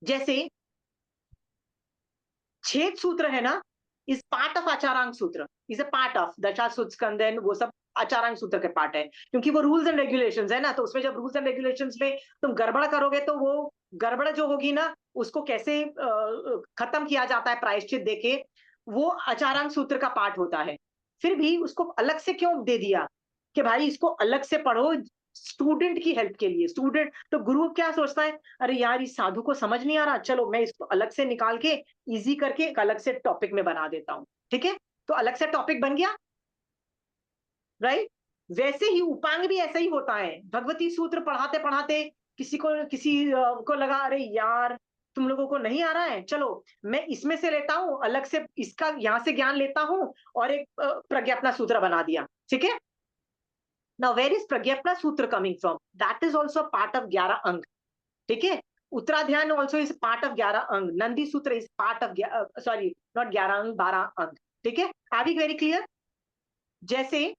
जैसे छेद सूत्र है ना, इज पार्ट ऑफ आचारांग सूत्र, is a part of दशाश्वत Skandan, वो सब आचारांग सूत्र के पार्ट है, क्योंकि वो रूल्स एंड रेगुलेशंस है ना। तो उसमें जब रूल्स एंड रेगुलेशंस में तुम गड़बड़ करोगे, तो वो गड़बड़ जो होगी ना, उसको कैसे खत्म किया जाता है प्रायश्चित देके, वो आचारांग सूत्र का पार्ट होता है। फिर भी उसको अलग से क्यों दे दिया कि भाई इसको अलग से पढ़ो, स्टूडेंट की हेल्प के लिए। स्टूडेंट तो गुरु क्या सोचता है, अरे यार इस साधु को समझ नहीं आ रहा, चलो मैं इसको अलग से निकाल के इजी करके एक अलग से टॉपिक में बना देता हूं, ठीक है। तो अलग से टॉपिक बन गया, राइट। वैसे ही उपांग भी ऐसा ही होता है। भगवती सूत्र पढ़ाते पढ़ाते किसी को लगा, अरे यार तुम लोगों को नहीं आ रहा है, चलो मैं इसमें से लेता हूं, अलग से इसका यहां से ज्ञान लेता हूं, और एक प्रज्ञापना सूत्र बना दिया, ठीक है। Now where is Pragyapana Sutra coming from? That is also part of 11 anga, ठीक है। Uttaradhyayan also is part of 11 anga. Nandi Sutra is part of, sorry not 11 anga, 12 anga, ठीक है। Are we very clear? जैसे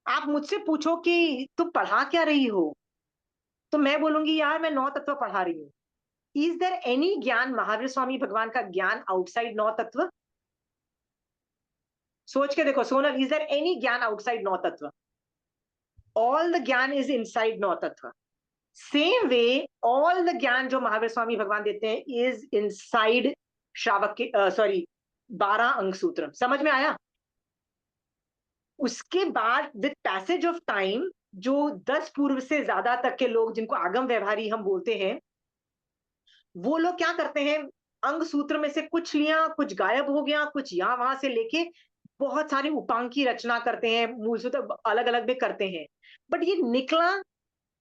आप मुझसे पूछो कि तुम पढ़ा क्या रही हो, तो मैं बोलूंगी यार मैं 9 तत्व पढ़ा रही हूँ। इज देयर एनी ज्ञान, महावीर स्वामी भगवान का ज्ञान आउटसाइड 9 तत्व? सोच के देखो सोनल, इज देयर एनी ज्ञान आउटसाइड 9 तत्व? ऑल द ज्ञान इज इनसाइड 9 तत्व। सेम वे ऑल द ज्ञान जो महावीर स्वामी भगवान देते हैं इज इनसाइड श्रावक के, सॉरी 12 अंग सूत्र। समझ में आया? उसके बाद विद पैसेज ऑफ टाइम, जो 10 पूर्व से ज्यादा तक के लोग, जिनको आगम व्यवहारी हम बोलते हैं, वो लोग क्या करते हैं, अंग सूत्र में से कुछ लिया, कुछ गायब हो गया, कुछ यहां वहां से लेके बहुत सारी उपांग की रचना करते हैं, मूल सूत्र अलग अलग भी करते हैं, बट ये निकला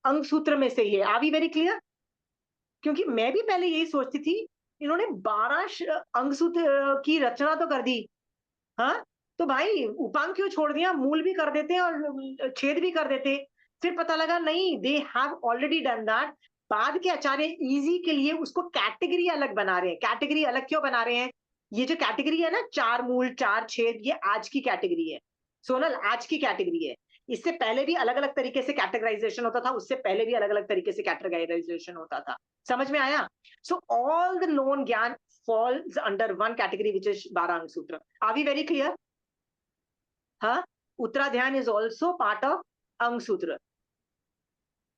अंग सूत्र में से ही है। Are we very clear? क्योंकि मैं भी पहले यही सोचती थी, इन्होंने 12 अंग सूत्र की रचना तो कर दी, हाँ, तो भाई उपांग क्यों छोड़ दिया? मूल भी कर देते और छेद भी कर देते। फिर पता लगा नहीं, they have already done that. बाद के आचार्य इजी के लिए उसको कैटेगरी अलग बना रहे हैं। कैटेगरी अलग क्यों बना रहे हैं? ये जो कैटेगरी है ना, 4 मूल 4 छेद, ये आज की कैटेगरी है सोनल, आज की कैटेगरी है। इससे पहले भी अलग अलग तरीके से कैटेगराइजेशन होता था, उससे पहले भी अलग अलग तरीके से कैटेगराइजेशन होता था। समझ में आया? सो ऑल द नोन ज्ञान falls under one category, which is 12 अंग सूत्र। Are we very clear? हाँ, उत्तराध्यान इज ऑल्सो पार्ट ऑफ अंग सूत्र।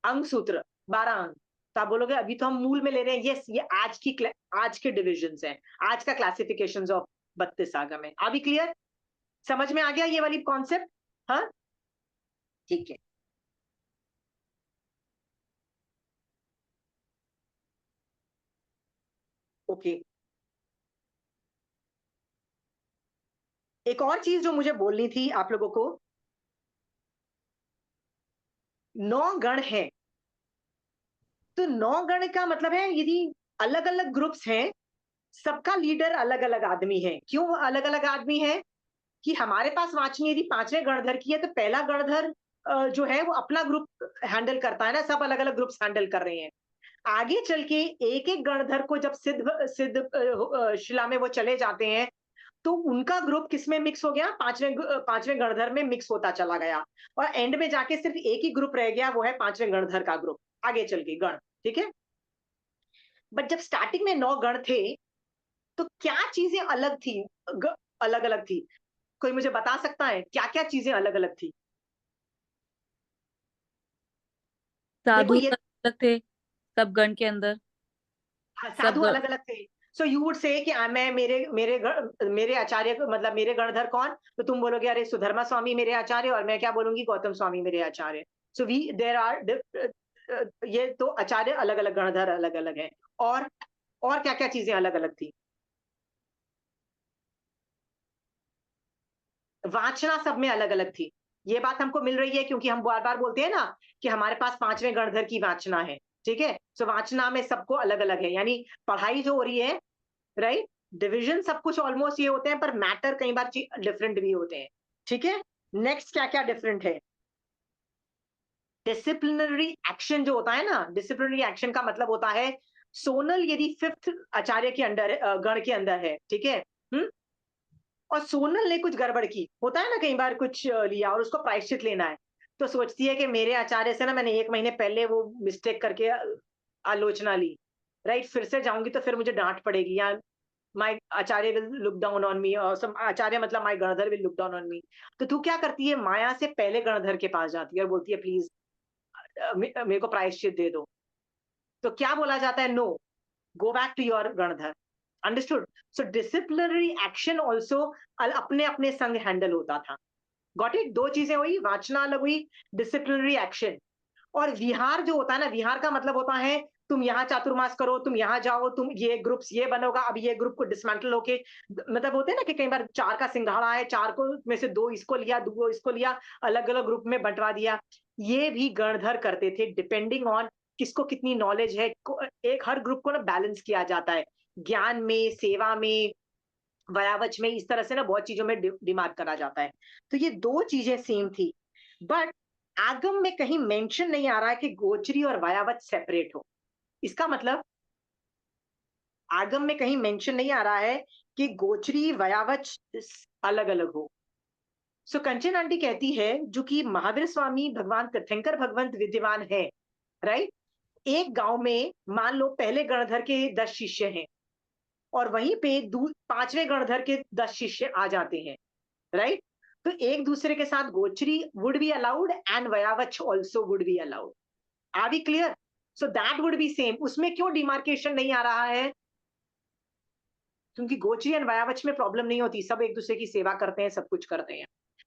अंग सूत्र 12 अंग। तो आप बोलोगे अभी तो हम मूल में ले रहे हैं। यस, ये आज के डिविजन हैं, आज का क्लासिफिकेशन ऑफ 32 आगम है। Are we clear? समझ में आ गया ये वाली कॉन्सेप्ट? हाँ, ठीक है। ओके, एक और चीज जो मुझे बोलनी थी आप लोगों को, 9 गण है, तो 9 गण का मतलब है यदि अलग अलग ग्रुप्स हैं, सबका लीडर अलग अलग आदमी है। क्यों अलग अलग आदमी है? कि हमारे पास वाचनी यदि 5वें गणधर की है, तो पहला गणधर जो है वो अपना ग्रुप हैंडल करता है ना, सब अलग अलग ग्रुप्स हैंडल कर रहे हैं। आगे चल के एक एक गणधर को जब सिद्ध सिद्ध शिला में वो चले जाते हैं, तो उनका ग्रुप किसमें मिक्स हो गया, पांचवें गणधर में मिक्स होता चला गया, और एंड में जाके सिर्फ एक ही ग्रुप रह गया, वो है पांचवें गणधर का ग्रुप, आगे चल के गण, ठीक है। बट जब स्टार्टिंग में 9 गण थे, तो क्या चीजें अलग थी, अलग अलग थी, कोई मुझे बता सकता है क्या क्या चीजें अलग अलग थी? देखो साधु ये अलग थे सब गण के अंदर, साधु सब अलग अलग थे। सो यू वुड से कि मैं मेरे आचार्य मतलब मेरे गणधर कौन, तो तुम बोलोगे अरे सुधर्मा स्वामी मेरे आचार्य, और मैं क्या बोलूंगी, गौतम स्वामी मेरे आचार्य। सो वी देर आर ये तो आचार्य अलग अलग, गणधर अलग अलग है। और क्या क्या चीजें अलग अलग थी? वाचना सब में अलग अलग थी, ये बात हमको मिल रही है, क्योंकि हम बार बार बोलते हैं ना कि हमारे पास पांचवें गणधर की वाचना है, ठीक है। सो वाचना में सबको अलग अलग है, यानी पढ़ाई जो हो रही है, राइट, डिवीजन सब कुछ ऑलमोस्ट ये होते हैं, पर मैटर कई बार डिफरेंट भी होते हैं, ठीक है। नेक्स्ट क्या क्या डिफरेंट है? डिसिप्लिनरी एक्शन जो होता है ना, डिसिप्लिनरी एक्शन का मतलब होता है, सोनल यदि 5th आचार्य के अंडर, गण के अंदर है, ठीक है, और सोनल ने कुछ गड़बड़ की, होता है ना कई बार कुछ लिया और उसको प्रायश्चित लेना है, तो सोचती है कि मेरे आचार्य से ना मैंने 1 महीने पहले वो मिस्टेक करके आलोचना ली, राइट, फिर से जाऊंगी तो फिर मुझे डांट पड़ेगी, या माय आचार्य will look down on me, और सम आचार्य मतलब माय गणधर will look down on me. तो तू क्या करती है, माया से पहले गणधर के पास जाती है और बोलती है प्लीज मेरे को प्रायश्चित दे दो। तो क्या बोला जाता है, no, go back to your गणधर, understood. So disciplinary action also अपने अपने संग हैंडल होता था, गॉट इट। दो चीजें हुई, वाचना अलग हुई, डिसिप्लिनरी एक्शन। और विहार जो होता है ना, विहार का मतलब होता है तुम यहाँ चातुर्मास करो, तुम यहाँ जाओ, तुम ये ग्रुप्स ये बनोगा, अब ये ग्रुप को डिसमेंटल होके, मतलब होते हैं ना कि कई बार 4 का सिंघाड़ा है, 4 को में से 2 इसको लिया, 2 इसको लिया, अलग अलग ग्रुप में बंटवा दिया। ये भी गणधर करते थे, डिपेंडिंग ऑन किसको कितनी नॉलेज है, एक हर ग्रुप को ना बैलेंस किया जाता है, ज्ञान में, सेवा में, वयावच में, इस तरह से ना बहुत चीजों में डिमार्क करा जाता है। तो ये 2 चीजें सेम थी, बट आगम में कहीं मेंशन नहीं आ रहा है कि गोचरी और वयावच सेपरेट हो। इसका मतलब आगम में कहीं मेंशन नहीं आ रहा है कि गोचरी वयावच अलग अलग हो। सो कंचन आंटी कहती है, जो कि महावीर स्वामी भगवान तीर्थंकर भगवंत विद्यमान है, राइट, एक गांव में मान लो पहले गणधर के 10 शिष्य हैं, और वहीं पे 5वें गणधर के 10 शिष्य आ जाते हैं, राइट। तो एक दूसरे के साथ गोचरी वुड बी अलाउड एंड वयावच also would be allowed. Are we clear? So that would be same. उसमें क्यों डिमार्केशन नहीं आ रहा है? क्योंकि गोचरी एंड वयावच में प्रॉब्लम नहीं होती, सब एक दूसरे की सेवा करते हैं, सब कुछ करते हैं।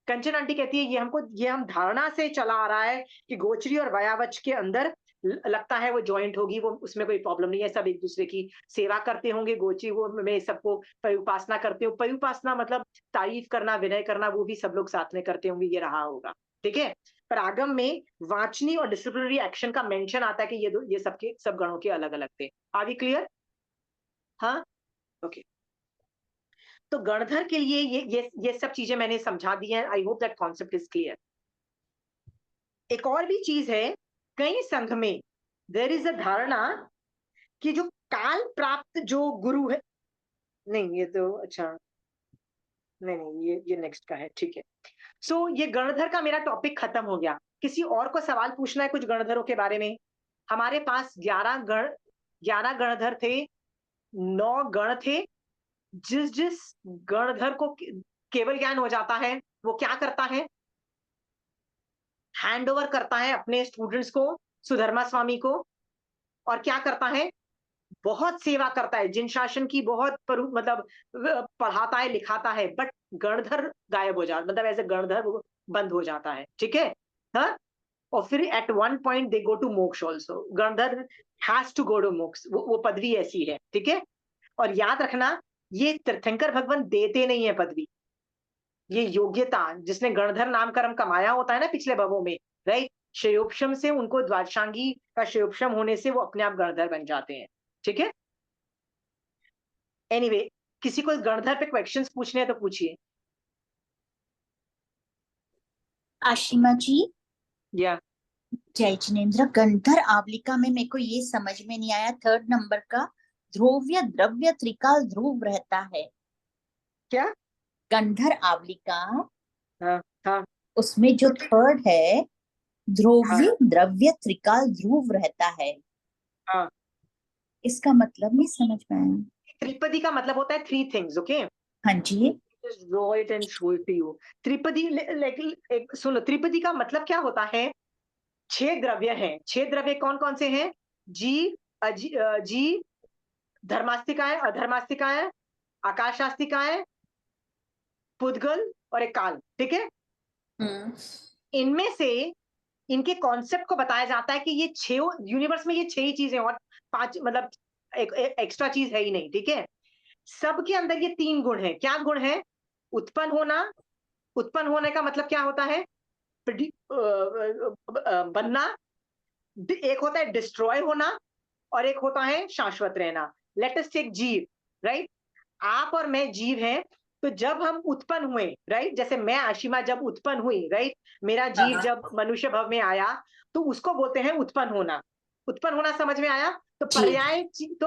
कंचन आंटी कहती है ये हम धारणा से चला आ रहा है कि गोचरी और वयावच के अंदर लगता है वो जॉइंट होगी, वो उसमें कोई प्रॉब्लम नहीं है, सब एक दूसरे की सेवा करते होंगे, गोचरी वो में सबको परिउपासना करते हो, परिउपासना मतलब तारीफ करना, विनय करना, वो भी सब लोग साथ में करते होंगे, ये रहा होगा, ठीक है। पर आगम में वाचनी और डिसिप्लिनरी एक्शन का मेंशन आता है कि ये सबके सब गणों के अलग अलग थे। Are we clear? हाँ, ओके। तो गणधर के लिए ये सब चीजें मैंने समझा दी हैं। I hope that concept is clear. एक और भी चीज है, कई संघ में देयर इज अ धारणा कि जो काल प्राप्त जो गुरु है, नहीं ये तो अच्छा, नहीं ये नेक्स्ट का है, ठीक है। सो ये गणधर का मेरा टॉपिक खत्म हो गया। किसी और को सवाल पूछना है कुछ गणधरों के बारे में? हमारे पास 11 गणधर थे, 9 गण थे। जिस जिस गणधर को केवल ज्ञान हो जाता है, वो क्या करता है, हैंड ओवर करता है अपने स्टूडेंट्स को, सुधर्मा स्वामी को, और क्या करता है, बहुत सेवा करता है, जिन शासन की बहुत मतलब पढ़ाता है, लिखाता है, बट गणधर गायब हो जाता, मतलब ऐसे गणधर वो बंद हो जाता है, ठीक है। हाँ, और फिर at one point they go to मोक्ष ऑल्सो। गणधर हैज टू गो टू मोक्ष, वो पदवी ऐसी है, ठीक है। और याद रखना, ये तीर्थंकर भगवान देते नहीं है पदवी, ये योग्यता, जिसने गणधर नाम कर्म कमाया होता है ना पिछले भवों में, राइट, शयोपशम से उनको, द्वादशांगी का शयोपशम होने से वो अपने आप गणधर बन जाते हैं, ठीक है। एनीवे, किसी को गणधर पे क्वेश्चंस पूछने हैं तो पूछिए। आशिमा जी, या जय जिनेन्द्र, गंधर आवलिका में मेरे को ये समझ में नहीं आया, 3rd नंबर का ध्रुव्य द्रव्य त्रिकाल ध्रुव रहता है, क्या? गंधर आवलिका, हाँ हाँ उसमें जो थर्ड है, ध्रुवीय हाँ द्रव्य त्रिकाल ध्रुव रहता है, हाँ। इसका मतलब नहीं समझ में आया। त्रिपदी का मतलब होता है थ्री थिंग्स, ओके। हाँ जी। Just draw it and show it to you. त्रिपदी सुनो, त्रिपदी का मतलब क्या होता है? 6 द्रव्य हैं। 6 द्रव्य कौन कौन से हैं? जीव, जीव, धर्मास्तिकाएं, अधर्मास्तिकाएं, आकाशास्तिकाएं, पुद्गल और एक काल, ठीक है। इनमें से इनके कॉन्सेप्ट को बताया जाता है कि ये 6 यूनिवर्स में, ये 6 ही चीजें, और 5 मतलब एक एक्स्ट्रा चीज है ही नहीं, ठीक है। सबके अंदर ये 3 गुण है। क्या गुण है? उत्पन्न होना। उत्पन्न होने का मतलब क्या होता है? बनना। एक होता है डिस्ट्रॉय होना, और एक होता है शाश्वत रहना। लेट अस टेक जीव, राइट। आप और मैं जीव हैं। तो जब हम उत्पन्न हुए, राइट, जैसे मैं आशिमा जब उत्पन्न हुई, राइट, मेरा जीव जब मनुष्य भव में आया, तो उसको बोलते हैं उत्पन्न होना। उत्पन्न होना समझ में आया? तो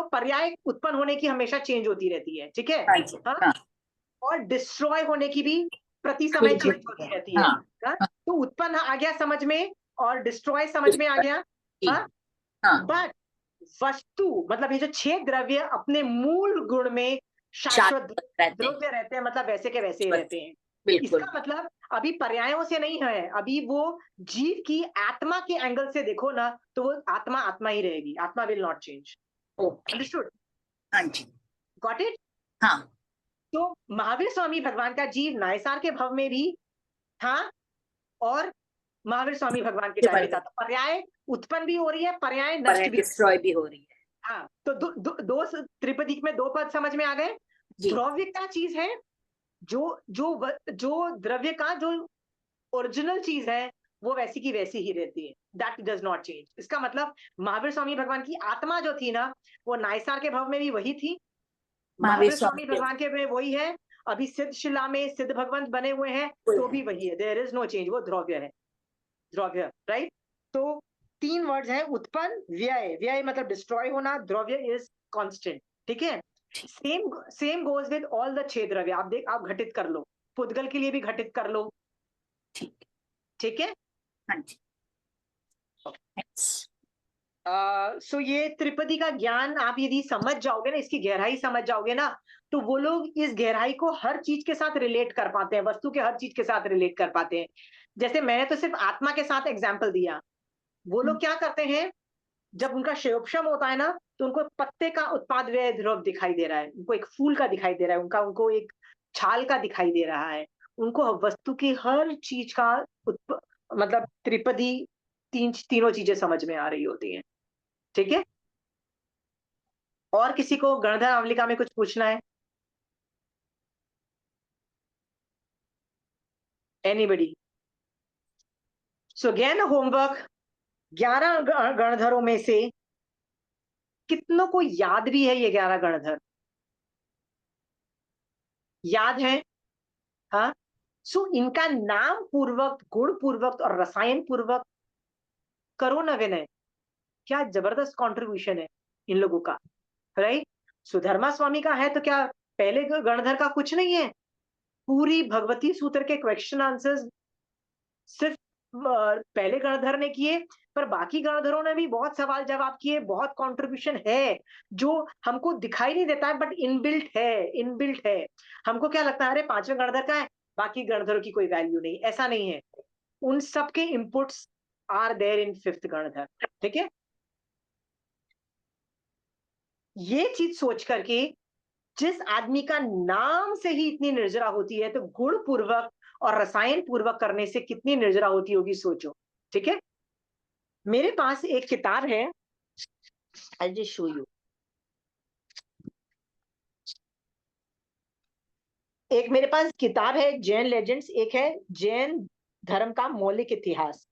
पर्याय उत्पन्न होने की हमेशा चेंज होती रहती है, ठीक है। हाँ। और डिस्ट्रॉय होने की भी प्रति समय चेंज होती रहती है। हाँ? तो उत्पन्न आ गया समझ में, और डिस्ट्रॉय समझ में आ गया। हाँ। बट वस्तु मतलब ये जो 6 द्रव्य अपने मूल गुण में शाश्वत द्रव्य रहते हैं, मतलब वैसे के वैसे ही रहते हैं। इसका मतलब अभी पर्यायों से नहीं है, अभी वो जीव की आत्मा के एंगल से देखो ना, तो वो आत्मा आत्मा ही रहेगी। आत्मा विल नॉट चेंज। अंडरस्टूड? हाँ जी। Got it? हाँ। तो महावीर स्वामी भगवान का जीव नायसार के भव में भी था, और महावीर स्वामी भगवान के टाइम पे था। तो पर्याय उत्पन्न भी हो रही है, पर्याय नष्ट भी, डिस्ट्रॉय भी हो रही है। हाँ। तो दो त्रिपदी में 2 पद समझ में आ गए। द्रव्य क्या चीज है? जो द्रव्य का जो ओरिजिनल चीज है, वो वैसी की वैसी ही रहती है। That does not change. इसका मतलब महावीर स्वामी भगवान की आत्मा जो थी ना, वो नायसार के भव में भी वही थी, महावीर स्वामी भगवान के में वही है, अभी सिद्ध शिला में सिद्ध भगवंत बने हुए हैं तो भी वही है। There is no change. वो द्रव्य है, द्रव्य, राइट। तो 3 वर्ड्स हैं, उत्पन्न, व्यय। व्यय मतलब डिस्ट्रॉय होना, द्रव्य इज कांस्टेंट, ठीक है। Same goes with all the 6 द्रव्य। आप घटित कर लो, पुद्गल के लिए भी घटित कर लो, ठीक है। हाँ जी। सो ये त्रिपदी का ज्ञान आप यदि समझ जाओगे ना, इसकी गहराई समझ जाओगे ना, तो वो लोग इस गहराई को हर चीज के साथ रिलेट कर पाते हैं, वस्तु के हर चीज के साथ रिलेट कर पाते हैं। जैसे मैंने तो सिर्फ आत्मा के साथ एग्जाम्पल दिया। वो लोग क्या करते हैं, जब उनका क्षयोपशम होता है ना, तो उनको पत्ते का उत्पाद व्यय द्रव दिखाई दे रहा है, उनको एक फूल का दिखाई दे रहा है, उनको एक छाल का दिखाई दे रहा है, उनको वस्तु की हर चीज का मतलब त्रिपदी तीनों चीजें समझ में आ रही होती हैं, ठीक है। और किसी को गणधर आवलिका में कुछ पूछना है? एनीबडी? सो अगेन होमवर्क, 11 गणधरों में से कितनों को याद भी है ये 11 गणधर? याद है? हाँ। सो इनका नाम पूर्वक, गुण पूर्वक और रसायन पूर्वक करो ना विनय। क्या जबरदस्त कंट्रीब्यूशन है इन लोगों का, राइट। सुधर्मा स्वामी का है तो क्या पहले गणधर का कुछ नहीं है? पूरी भगवती सूत्र के क्वेश्चन आंसर्स सिर्फ पहले गणधर ने किए, पर बाकी गणधरों ने भी बहुत सवाल जवाब किए, बहुत कंट्रीब्यूशन है जो हमको दिखाई नहीं देता है, बट इनबिल्ट है, इनबिल्ट है। हमको क्या लगता है, अरे 5वें गणधर का है, बाकी गणधरों की कोई वैल्यू नहीं, ऐसा नहीं है। उन सबके inputs are there in 5th ganadhar, ठीक है। ये चीज सोच करके, जिस आदमी का नाम से ही इतनी निर्जरा होती है, तो गुण पूर्वक और रसायन पूर्वक करने से कितनी निर्जरा होती होगी, सोचो, ठीक है। मेरे पास एक किताब है, आई जस्ट शो यू। एक मेरे पास किताब है जैन लेजेंड्स, एक है जैन धर्म का मौलिक इतिहास।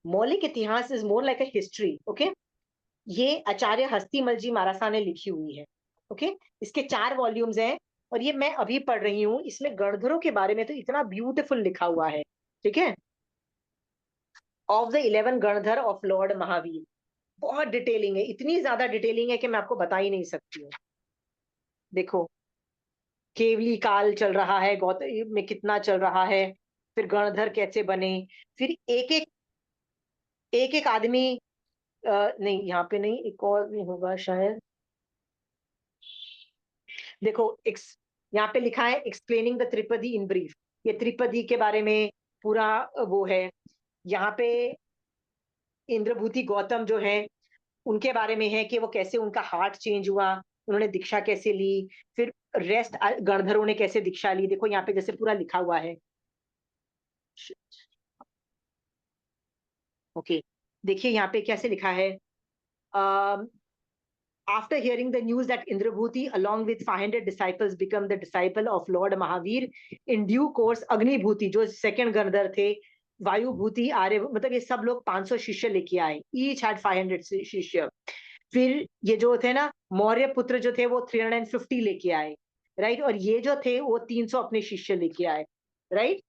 मौलिक इतिहास is more like a history, okay. ये आचार्य हस्तिमल जी महारासा ने लिखी हुई है, ओके। इसके 4 वॉल्यूम्स हैं, और ये मैं अभी पढ़ रही हूँ। इसमें गणधरों के बारे में तो इतना ब्यूटीफुल लिखा हुआ है, ठीक है। ऑफ द 11 गणधर ऑफ लॉर्ड महावीर, बहुत डिटेलिंग है, इतनी ज्यादा डिटेलिंग है कि मैं आपको बता ही नहीं सकती हूँ। देखो केवली काल चल रहा है, गौतम में कितना चल रहा है, फिर गणधर कैसे बने, फिर एक एक आदमी, नहीं यहाँ पे नहीं, एक और भी होगा शायद। देखो यहाँ पे लिखा है एक्सप्लेनिंग द त्रिपदी इन ब्रीफ, ये त्रिपदी के बारे में पूरा वो है। यहाँ पे इंद्रभूति गौतम जो है उनके बारे में है कि वो कैसे उनका हार्ट चेंज हुआ, उन्होंने दीक्षा कैसे ली, फिर रेस्ट गणधरों ने कैसे दीक्षा ली। देखो यहाँ पे जैसे पूरा लिखा हुआ है। ओके, देखिए यहाँ पे कैसे लिखा है। After hearing the news that Indrabhuti, along with 500 disciples, become the disciple of Lord Mahavir, in due course, Agnibhuti, जो second गणधर थे, वायुभूति, आर्य, मतलब ये सब लोग 500 शिष्य लेके आए, each had 500 शिष्य। फिर ये जो थे ना मौर्य पुत्र जो थे वो 350 लेके आए, राइट, और ये जो थे वो 300 अपने शिष्य लेके आए, राइट।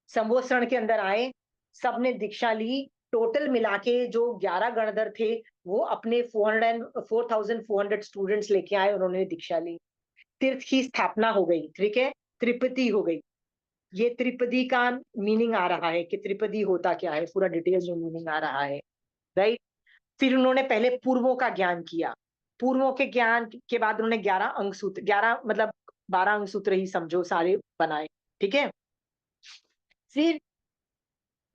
संवत्सरण के अंदर आए, सबने दीक्षा ली, टोटल मिला के जो 11 गणधर थे वो अपने 4,400 स्टूडेंट्स लेके आए, उन्होंने दीक्षा ली। तीर्थ की स्थापना हो गई, ठीक है, त्रिपदी हो गई। ये त्रिपदी का मीनिंग आ रहा है कि त्रिपदी होता क्या है, पूरा डिटेल्स में मीनिंग आ रहा है, राइट। फिर उन्होंने पहले पूर्वों का ज्ञान किया, पूर्वों के ज्ञान के बाद उन्होंने 11 अंग सूत्र, 11 मतलब 12 अंग सूत्र ही समझो सारे बनाए, ठीक है। फिर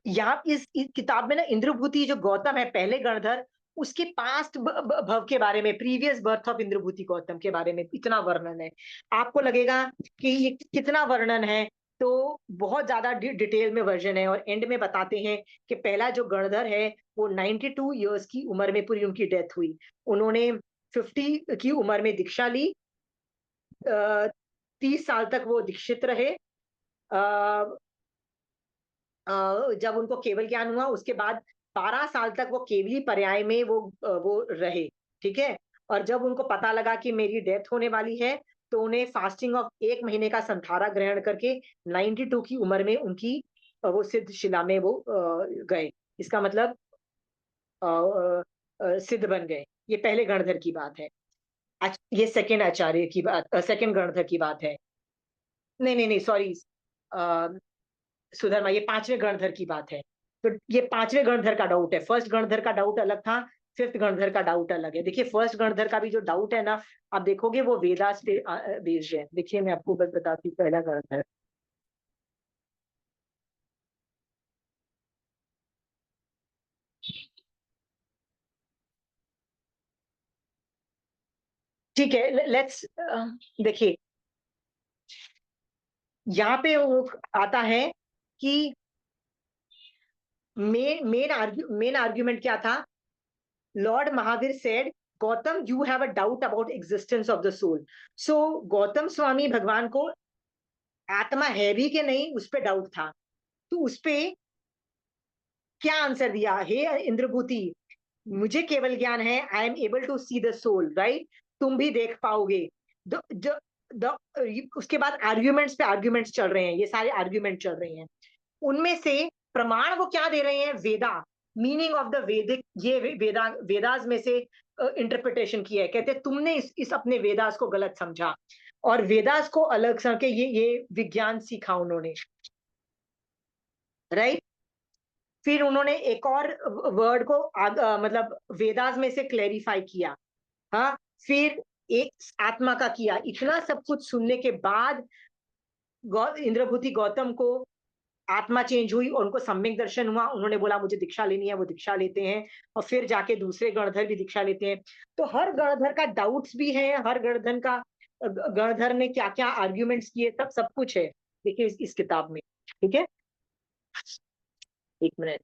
यहाँ इस किताब में ना इंद्रभूति जो गौतम है पहले गणधर, उसके पास्ट भव के बारे में, previous birth of Indrabhuti Gautam के बारे में इतना वर्णन है। आपको लगेगा कि ये कितना वर्णन है, तो बहुत ज्यादा डिटेल में वर्जन है। और एंड में बताते हैं कि पहला जो गणधर है वो 92 ईयर्स की उम्र में पूरी उनकी डेथ हुई। उन्होंने 50 की उम्र में दीक्षा ली, 30 साल तक वो दीक्षित रहे। जब उनको केवल ज्ञान हुआ उसके बाद 12 साल तक वो केवली पर्याय में वो रहे, ठीक है। और जब उनको पता लगा कि मेरी डेथ होने वाली है तो उन्हें फास्टिंग ऑफ 1 महीने का संथारा ग्रहण करके 92 की उम्र में उनकी वो सिद्ध शिला में वो गए। इसका मतलब सिद्ध बन गए। ये पहले गणधर की बात है। ये सेकंड आचार्य की बात, सेकंड गणधर की बात है। नहीं नहीं नहीं, सॉरी सुधर्मा, ये 5वें गणधर की बात है। तो ये 5वें गणधर का डाउट है, फर्स्ट गणधर का डाउट अलग था, फिफ्थ गणधर का डाउट अलग है। देखिए फर्स्ट गणधर का भी जो डाउट है ना, आप देखोगे वो वेदास पे बेस्ड है। देखिए मैं आपको बस बताती हूँ पहला गणधर। ठीक है, लेट्स देखिए यहाँ पे आता है कि मेन आर्ग्यूमेंट क्या था। Lord Mahavir said, Gautam you have a doubt about existence of the soul. So Gautam Swami भगवान को आत्मा है भी कि नहीं उस पर डाउट था। तो उस पे क्या आंसर दिया, हे इंद्रभूति, मुझे केवल ज्ञान है, I am able to see the soul, right, तुम भी देख पाओगे। द, द, द, उसके बाद आर्ग्यूमेंट्स पे आर्ग्यूमेंट्स चल रहे हैं, ये सारे आर्ग्यूमेंट चल रहे हैं। उनमें से प्रमाण वो क्या दे रहे हैं, वेदा, मीनिंग ऑफ द वेदिक, ये वेदास में से इंटरप्रिटेशन किया है। कहते तुमने इस अपने वेदास को गलत समझा, और वेदास को अलग समझ के ये विज्ञान सीखा उन्होंने, राइट। फिर उन्होंने एक और वर्ड को मतलब वेदास में से क्लेरिफाई किया। हाँ, फिर एक आत्मा का किया। इतना सब कुछ सुनने के बाद इंद्रभूति गौतम को आत्मा चेंज हुई और उनको सम्यक दर्शन हुआ। उन्होंने बोला मुझे दीक्षा लेनी है, वो दीक्षा लेते हैं, और फिर जाके दूसरे गणधर भी दीक्षा लेते हैं। तो हर गणधर का डाउट्स भी है, हर गणधर ने क्या क्या आर्ग्यूमेंट्स किए, सब कुछ है, देखिए इस किताब में, ठीक है। एक मिनट,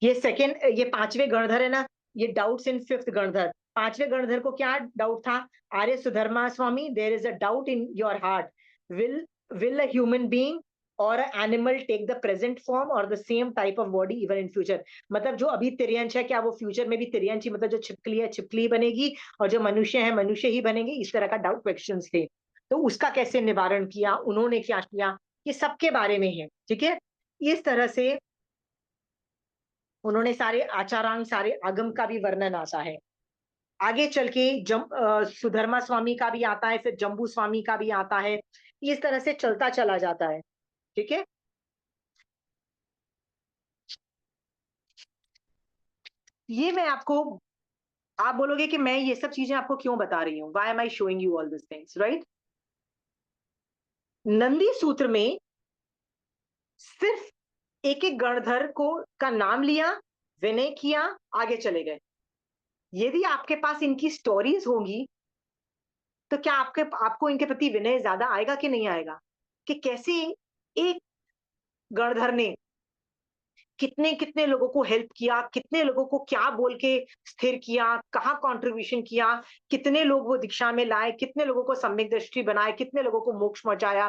ये 5वें गणधर है ना, ये डाउट्स इन फिफ्थ गणधर। 5वें गणधर को क्या डाउट था, Arya Sudharma Swami, there is a doubt in your heart, will a human being or animal take the present form or the same type of body even in future. मतलब जो अभी तिर्यंश है क्या वो फ्यूचर में भी तिर्यंश ही, मतलब जो छिपकली है छिपकली बनेगी, और जो मनुष्य है मनुष्य ही बनेंगे। इस तरह का डाउट क्वेश्चंस थे, तो उसका कैसे निवारण किया, उन्होंने क्या किया, ये सबके बारे में है, ठीक है। इस तरह से उन्होंने सारे आचारांग, सारे आगम का भी वर्णन आता है। आगे चल के सुधर्मा स्वामी का भी आता है, फिर जम्बू स्वामी का भी आता है, इस तरह से चलता चला जाता है। ठीक है, ये मैं आपको, आप बोलोगे कि मैं ये सब चीजें आपको क्यों बता रही हूँ, why am I showing you all this things, right. Nandi Sutra में सिर्फ एक एक गणधर को का नाम लिया, विनय किया, आगे चले गए। यदि आपके पास इनकी स्टोरीज होंगी तो क्या आपको इनके प्रति विनय ज्यादा आएगा कि नहीं आएगा, कि कैसे एक गणधर ने कितने कितने लोगों को हेल्प किया, कितने लोगों को क्या बोल के स्थिर किया, कहाँ कंट्रीब्यूशन किया, कितने लोग वो दीक्षा में लाए, कितने लोगों को सम्यक दृष्टि बनाए, कितने लोगों को मोक्ष पहुंचाया,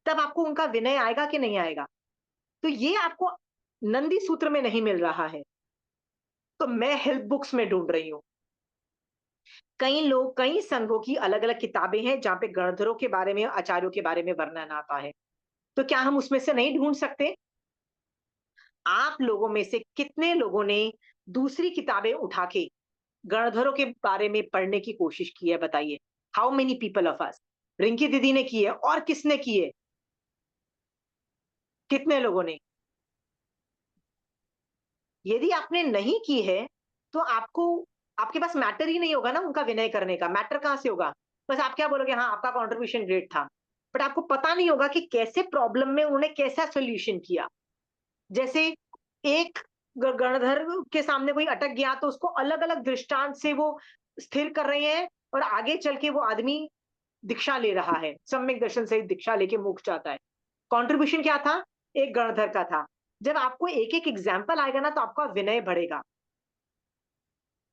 तब आपको उनका विनय आएगा कि नहीं आएगा। तो ये आपको नंदी सूत्र में नहीं मिल रहा है, तो मैं हेल्प बुक्स में ढूंढ रही हूँ। कई संघों की अलग अलग किताबें हैं जहां पे गणधरों के बारे में, आचार्यों के बारे में वर्णन आता है, तो क्या हम उसमें से नहीं ढूंढ सकते। आप लोगों में से कितने लोगों ने दूसरी किताबें उठा के गणधरों के बारे में पढ़ने की कोशिश की है, बताइए। How many people of us. Rinki दीदी ने की है, और किसने की है, कितने लोगों ने। यदि आपने नहीं की है तो आपके पास मैटर ही नहीं होगा ना उनका विनय करने का। मैटर कहां से होगा, बस आप क्या बोलोगे, हाँ आपका कंट्रीब्यूशन ग्रेट था, बट आपको पता नहीं होगा कि कैसे प्रॉब्लम में उन्होंने कैसा सोल्यूशन किया। जैसे एक गणधर के सामने कोई अटक गया तो उसको अलग अलग दृष्टांत से वो स्थिर कर रहे हैं, और आगे चल के वो आदमी दीक्षा ले रहा है, सम्यक दर्शन से दीक्षा लेके मोक्ष जाता है। कंट्रीब्यूशन क्या था, एक गणधर का था। जब आपको एक एक एग्जाम्पल आएगा ना तो आपका विनय बढ़ेगा।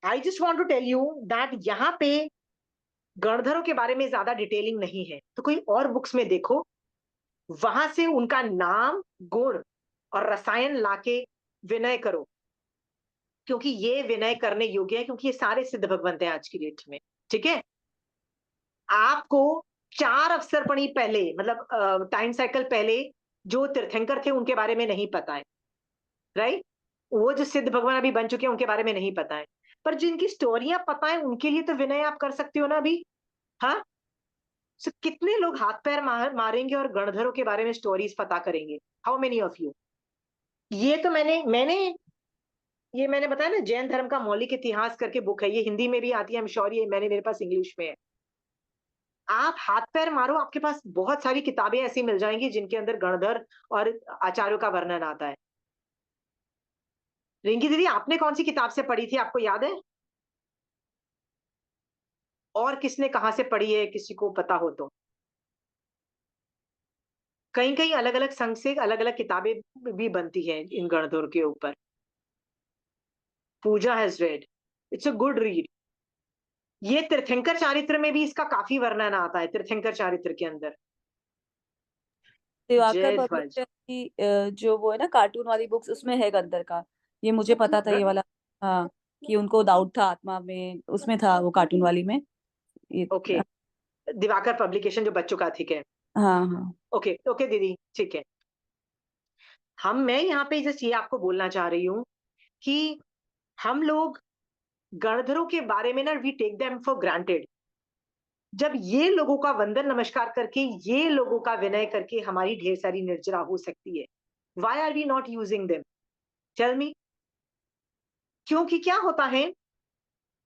I just want to tell you that यहाँ पे गणधरों के बारे में ज्यादा डिटेलिंग नहीं है, तो कोई और बुक्स में देखो, वहां से उनका नाम, गुण और रसायन लाके विनय करो, क्योंकि ये विनय करने योग्य है, क्योंकि ये सारे सिद्ध भगवंत हैं आज की डेट में। ठीक है, आपको 4 अवसरपणी पहले, मतलब टाइम साइकिल पहले जो तीर्थंकर थे उनके बारे में नहीं पता है, राइट। वो जो सिद्ध भगवान अभी बन चुके हैं उनके बारे में नहीं पता है, पर जिनकी स्टोरियां पता है उनके लिए तो विनय आप कर सकते हो ना अभी। हाँ, सो कितने लोग हाथ पैर मारेंगे और गणधरों के बारे में स्टोरीज पता करेंगे, हाउ मेनी ऑफ यू। ये तो मैंने बताया ना, जैन धर्म का मौलिक इतिहास करके बुक है, ये हिंदी में भी आती है, आई एम श्योर ये मेरे पास इंग्लिश में है। आप हाथ पैर मारो, आपके पास बहुत सारी किताबें ऐसी मिल जाएंगी जिनके अंदर गणधर और आचार्यों का वर्णन आता है। रिंकी दीदी, आपने कौन सी किताब से पढ़ी थी, आपको याद है, और किसने कहां से पढ़ी है, किसी को पता हो तो। कहीं कहीं अलग अलग संघ से अलग अलग किताबें भी बनती हैं इन गणधर के ऊपर। Pooja has read, it's a good read. ये तीर्थंकर चारित्र में भी इसका काफी वर्णन आता है, तीर्थंकर चारित्र के अंदर। दिवाकर जय ध्वज। पब्लिशर की जो वो है ना कार्टून वाली बुक्स, उसमें है गंदर का, ये मुझे पता था ये वाला। हाँ, कि उनको डाउट था आत्मा में, उसमें था वो कार्टून वाली में ये। ओके, दिवाकर पब्लिकेशन जो बच्चों का, ठीक है। हाँ हाँ। ओके ओके दीदी, ठीक है। मैं यहाँ पे जस्ट ये आपको बोलना चाह रही हूँ कि हम लोग गणधरों के बारे में ना, we take them for granted. जब ये लोगों का वंदन नमस्कार करके, ये लोगों का विनय करके हमारी ढेर सारी निर्जरा हो सकती है, why are we not using them, tell me. क्योंकि क्या होता है,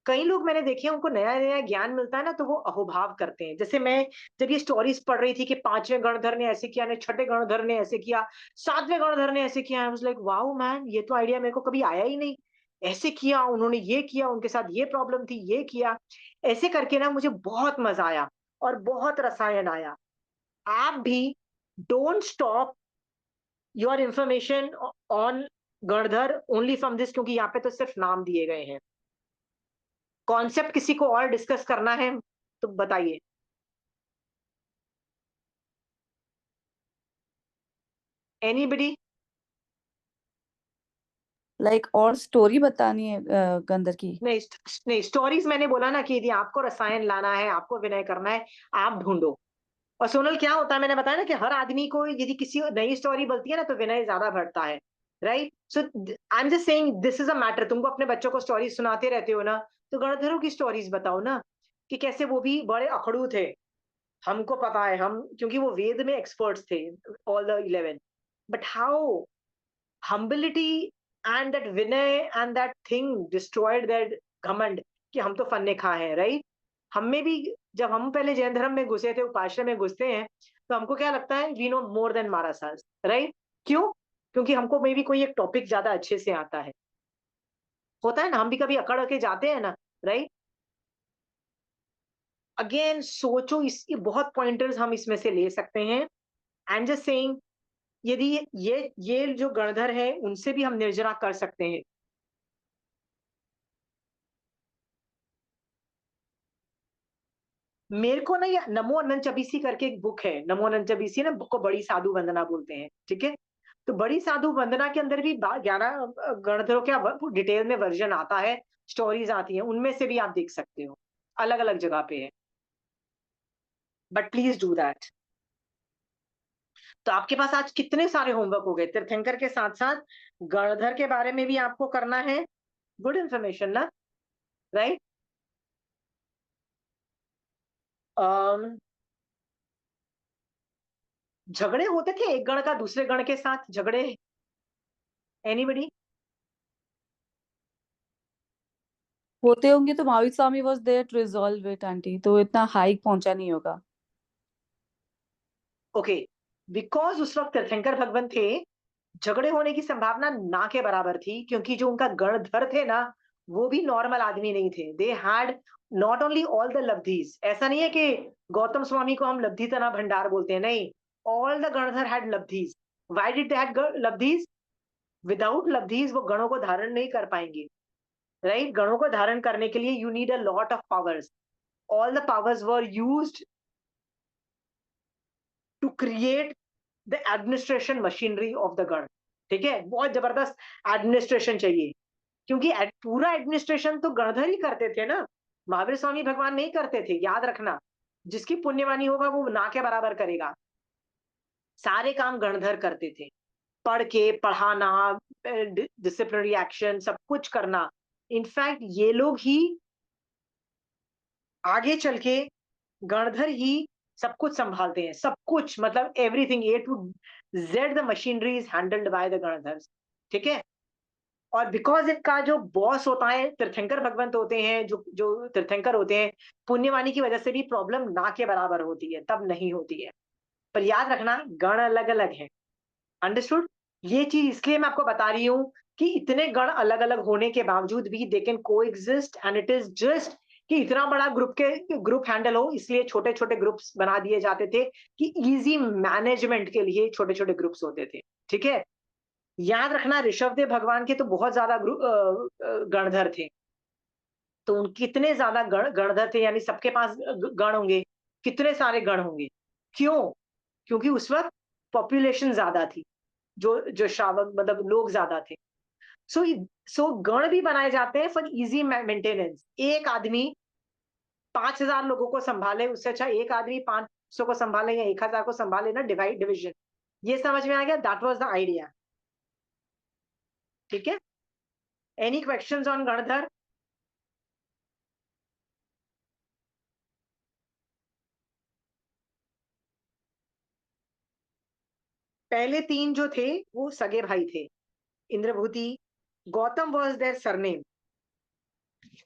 कई लोग मैंने देखे हैं, उनको नया नया ज्ञान मिलता है ना तो वो अहोभाव करते हैं। जैसे मैं जब ये स्टोरीज पढ़ रही थी कि 5वें गणधर ने ऐसे किया, ने 6ठे गणधर ने ऐसे किया, 7वें गणधर ने ऐसे किया, आई वाज लाइक वाओ मैन, ये तो आइडिया मेरे को कभी आया ही नहीं। ऐसे किया उन्होंने, ये किया, उनके साथ ये प्रॉब्लम थी, ये किया। ऐसे करके ना मुझे बहुत मजा आया और बहुत रसायन आया। आप भी don't stop your information on गणधर ओनली फ्रॉम दिस, क्योंकि यहाँ पे तो सिर्फ नाम दिए गए हैं। कॉन्सेप्ट किसी को और डिस्कस करना है तो बताइए। एनीबडी। लाइक और स्टोरी बतानी है गंदर की। नहीं नहीं, स्टोरीज मैंने बोला ना कि यदि आपको रसायन लाना है, आपको विनय करना है, आप ढूंढो। और सोनल क्या होता है, मैंने बताया ना कि हर आदमी को यदि किसी नई स्टोरी बोलती है ना तो विनय ज्यादा बढ़ता है, right. So I am just saying this is a matter. तुमको अपने बच्चों को स्टोरी सुनाते रहते हो ना, तो गणधरों की स्टोरीज बताओ ना, कि कैसे वो भी बड़े अखड़ू थे। हमको पता है, हम क्योंकि वो वेद में एक्सपर्ट्स थे, all the 11, but how humility and that vinay and that thing destroyed that घमंड, कि हम तो फन्ने खा हैं, राइट। हम में भी, जब हम पहले जैन धर्म में घुसे थे, उपाश्रय में घुसते हैं, तो हमको क्या लगता है, we know more than Maharaj, right. क्यों? क्योंकि हमको मे भी कोई एक टॉपिक ज्यादा अच्छे से आता है। होता है ना, हम भी कभी अकड़ के जाते हैं ना, राइट। अगेन सोचो, इस बहुत पॉइंटर्स हम इसमें से ले सकते हैं। आई एम जस्ट सेइंग, यदि ये जो गणधर है, उनसे भी हम निर्जरा कर सकते हैं। मेरे को ना, ये नमो अनंत चबीसी करके एक बुक है, नमो अनंत चबीसी ना, बुक को बड़ी साधु वंदना बोलते हैं, ठीक है। तो बड़ी साधु वंदना के अंदर भी 11 गणधरों का डिटेल में वर्जन आता है, स्टोरीज आती हैं, उनमें से भी आप देख सकते हो, अलग अलग जगह पे है, बट प्लीज डू दैट। तो आपके पास आज कितने सारे होमवर्क हो गए, तीर्थंकर के साथ साथ गणधर के बारे में भी आपको करना है। गुड इंफॉर्मेशन ना, राइट। झगड़े होते थे एक गण का दूसरे गण के साथ, झगड़े, एनीबडी? होते होंगे तो Mahavir Swami was there to resolve it aunty, तो इतना हाइक पहुंचा नहीं होगा। ओके, बिकॉज उस वक्त तीर्थंकर भगवान थे, झगड़े होने की संभावना ना के बराबर थी, क्योंकि जो उनका गणधर थे ना, वो भी नॉर्मल आदमी नहीं थे। They had not only all the लब्धीज, ऐसा नहीं है कि गौतम स्वामी को हम लब्धि तना भंडार बोलते हैं, नहीं, ऑल द गणधर हैड लब्धीज। व्हाई डिड दे हैड लब्धीज? विदाउट लब्धीज वो गणों को धारण नहीं कर पाएंगे, राइट। गणों को धारण करने के लिए you need a lot of powers. All the powers were used to create the administration machinery of the gana, ठीक है। बहुत जबरदस्त एडमिनिस्ट्रेशन चाहिए, क्योंकि पूरा एडमिनिस्ट्रेशन तो गणधर ही करते थे ना, महावीर स्वामी भगवान नहीं करते थे, याद रखना। जिसकी पुण्यवानी होगा वो ना के बराबर करेगा, सारे काम गणधर करते थे। पढ़ के पढ़ाना, डिसिप्लिनरी एक्शन, सब कुछ करना। इनफैक्ट ये लोग ही आगे चल के, गणधर ही सब कुछ संभालते हैं, सब कुछ, मतलब everything, A to Z the machinery is handled by the गणधर, ठीक है। और बिकॉज इनका जो बॉस होता है तीर्थंकर भगवंत होते हैं, जो जो तीर्थंकर होते हैं, पुण्यवानी की वजह से भी प्रॉब्लम ना के बराबर होती है, तब नहीं होती है। पर याद रखना, गण अलग अलग है, अंडरस्टूड। ये चीज इसलिए मैं आपको बता रही हूँ कि इतने गण अलग अलग होने के बावजूद भी दे कैन को exist, and it is just कि इतना बड़ा ग्रुप हैंडल हो, इसलिए छोटे छोटे ग्रुप्स बना दिए जाते थे, कि इजी मैनेजमेंट के लिए छोटे छोटे ग्रुप्स होते थे, ठीक है। याद रखना, ऋषभदेव भगवान के तो बहुत ज्यादा गणधर थे। तो उन कितने ज्यादा गणधर थे, यानी सबके पास गण होंगे, कितने सारे गण होंगे। क्यों? क्योंकि उस वक्त पॉपुलेशन ज्यादा थी, जो जो श्रावक मतलब लोग ज्यादा थे। सो सो गण भी बनाए जाते हैं फॉर इजी मेंटेनेंस। एक आदमी 5,000 लोगों को संभाले, उससे अच्छा एक आदमी 500 को संभाले या 1,000 को संभाले ना, डिवाइड डिविजन। ये समझ में आ गया? दैट वाज द आइडिया, ठीक है। एनी क्वेश्चंस ऑन गणधर? पहले 3 जो थे वो सगे भाई थे, Indrabhuti, Gautam was their surname,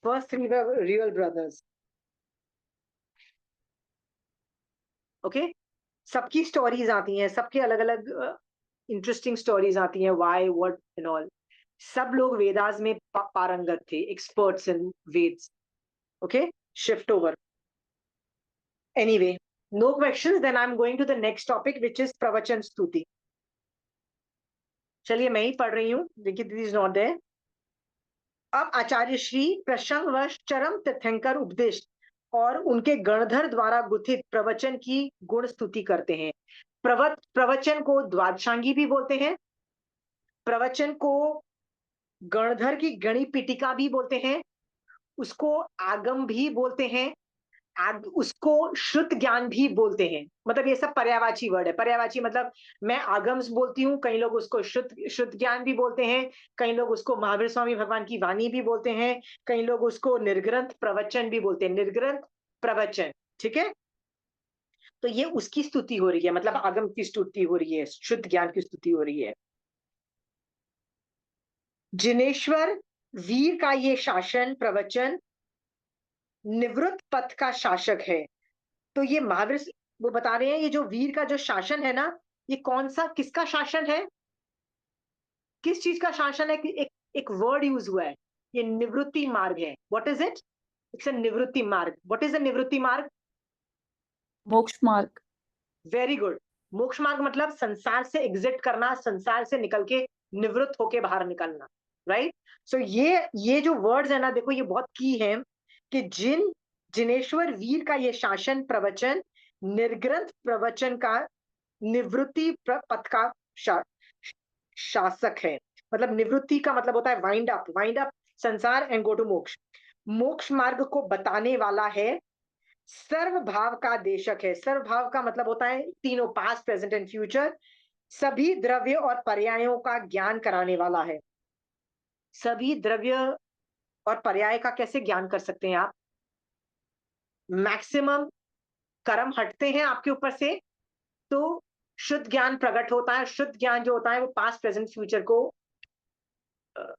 first 3 were real brothers, okay. सबकी स्टोरीज आती हैं, सबके अलग अलग इंटरेस्टिंग स्टोरीज आती हैं, व्हाई व्हाट एंड ऑल। सब लोग वेदास में पारंगत थे, experts in Vedas, okay. Shift over, anyway, no questions, then I am going to the next topic which is pravachan stuti. चलिए मैं ही पढ़ रही हूँ, देखिए दिस इज नॉट देयर। अब आचार्य श्री प्रसंगवश चरम तीर्थंकर उपदेश और उनके गणधर द्वारा गुथित प्रवचन की गुण स्तुति करते हैं। प्रवचन को द्वादशांगी भी बोलते हैं, प्रवचन को गणधर की गणि पीटिका भी बोलते हैं, उसको आगम भी बोलते हैं, उसको श्रुत ज्ञान भी बोलते हैं, मतलब ये सब पर्यायवाची वर्ड है। पर्यायवाची मतलब मैं आगम्स बोलती हूँ, कई लोग उसको श्रुत ज्ञान भी बोलते हैं, कई लोग उसको महावीर स्वामी भगवान की वाणी भी बोलते हैं, कई लोग उसको निर्ग्रंथ प्रवचन भी बोलते हैं, निर्ग्रंथ प्रवचन, ठीक है। तो ये उसकी स्तुति हो रही है, मतलब आगम की स्तुति हो रही है, शुद्ध ज्ञान की स्तुति हो रही है। जिनेश्वर वीर का ये शासन प्रवचन निवृत्त पथ का शासक है। तो ये महावीर वो बता रहे हैं, ये जो वीर का जो शासन है ना, ये कौन सा, किसका शासन है, किस चीज का शासन है? एक वर्ड यूज हुआ है, ये निवृत्ति मार्ग है। What is it? It's a निवृत्ति मार्ग। व्हाट इज अ निवृत्ति मार्ग? मोक्ष मार्ग। Very good. मोक्ष मार्ग मतलब संसार से एग्जिट करना, संसार से निकल के निवृत्त होके बाहर निकलना, राइट। सो ये जो वर्ड्स है ना, देखो ये बहुत की है कि जिनेश्वर वीर का ये शासन प्रवचन निर्ग्रंथ प्रवचन का निवृत्ति पथ का शासक है। मतलब निवृत्ति का मतलब होता है वाइंड अप संसार एंड गो टू मोक्ष। मोक्ष मार्ग को बताने वाला है, सर्व भाव का देशक है। सर्व भाव का मतलब होता है तीनों, पास्ट प्रेजेंट एंड फ्यूचर। सभी द्रव्य और पर्यायों का ज्ञान कराने वाला है। सभी द्रव्य और पर्याय का कैसे ज्ञान कर सकते हैं आप? मैक्सिमम कर्म हटते हैं आपके ऊपर से तो शुद्ध ज्ञान प्रकट होता है। शुद्ध ज्ञान जो होता है वो पास्ट प्रेजेंट फ्यूचर को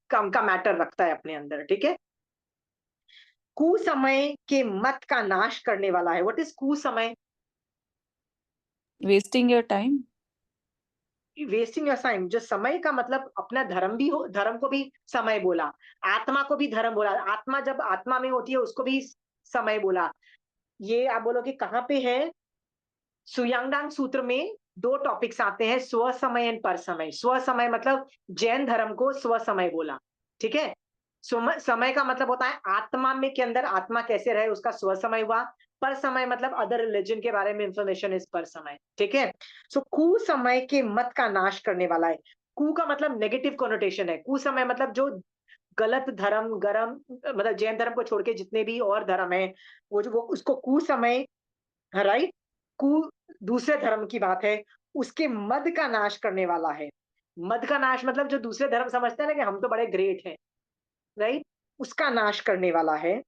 कम का मैटर रखता है अपने अंदर, ठीक है। कुसमय के मत का नाश करने वाला है। व्हाट इज कुसमय? Wasting your time. Wasting your time. जो समय का मतलब अपना धर्म भी हो, धर्म को भी समय बोला, आत्मा को भी धर्म बोला। आत्मा जब आत्मा में होती है उसको भी समय बोला। ये आप बोलोगे कहाँ पे है? सुयांगडांग सूत्र में दो टॉपिक्स आते हैं, स्व समय एंड पर समय। स्व समय मतलब जैन धर्म को स्व समय बोला, ठीक है। समय का मतलब होता है आत्मा में के अंदर आत्मा कैसे रहे उसका स्व समय हुआ। पर समय मतलब अदर रिलीजन के बारे में इंफॉर्मेशन इस पर समय, ठीक है। सो कु समय के मत का नाश करने वाला है। कु का मतलब नेगेटिव कोनोटेशन है। कु समय मतलब जो गलत धर्म गरम, मतलब जैन धर्म को छोड़ के जितने भी और धर्म है वो उसको कु समय, राइट। कु दूसरे धर्म की बात है, उसके मद का नाश करने वाला है। मद का नाश मतलब जो दूसरे धर्म समझते हैं ना कि हम तो बड़े ग्रेट हैं, राइट, उसका नाश करने वाला है।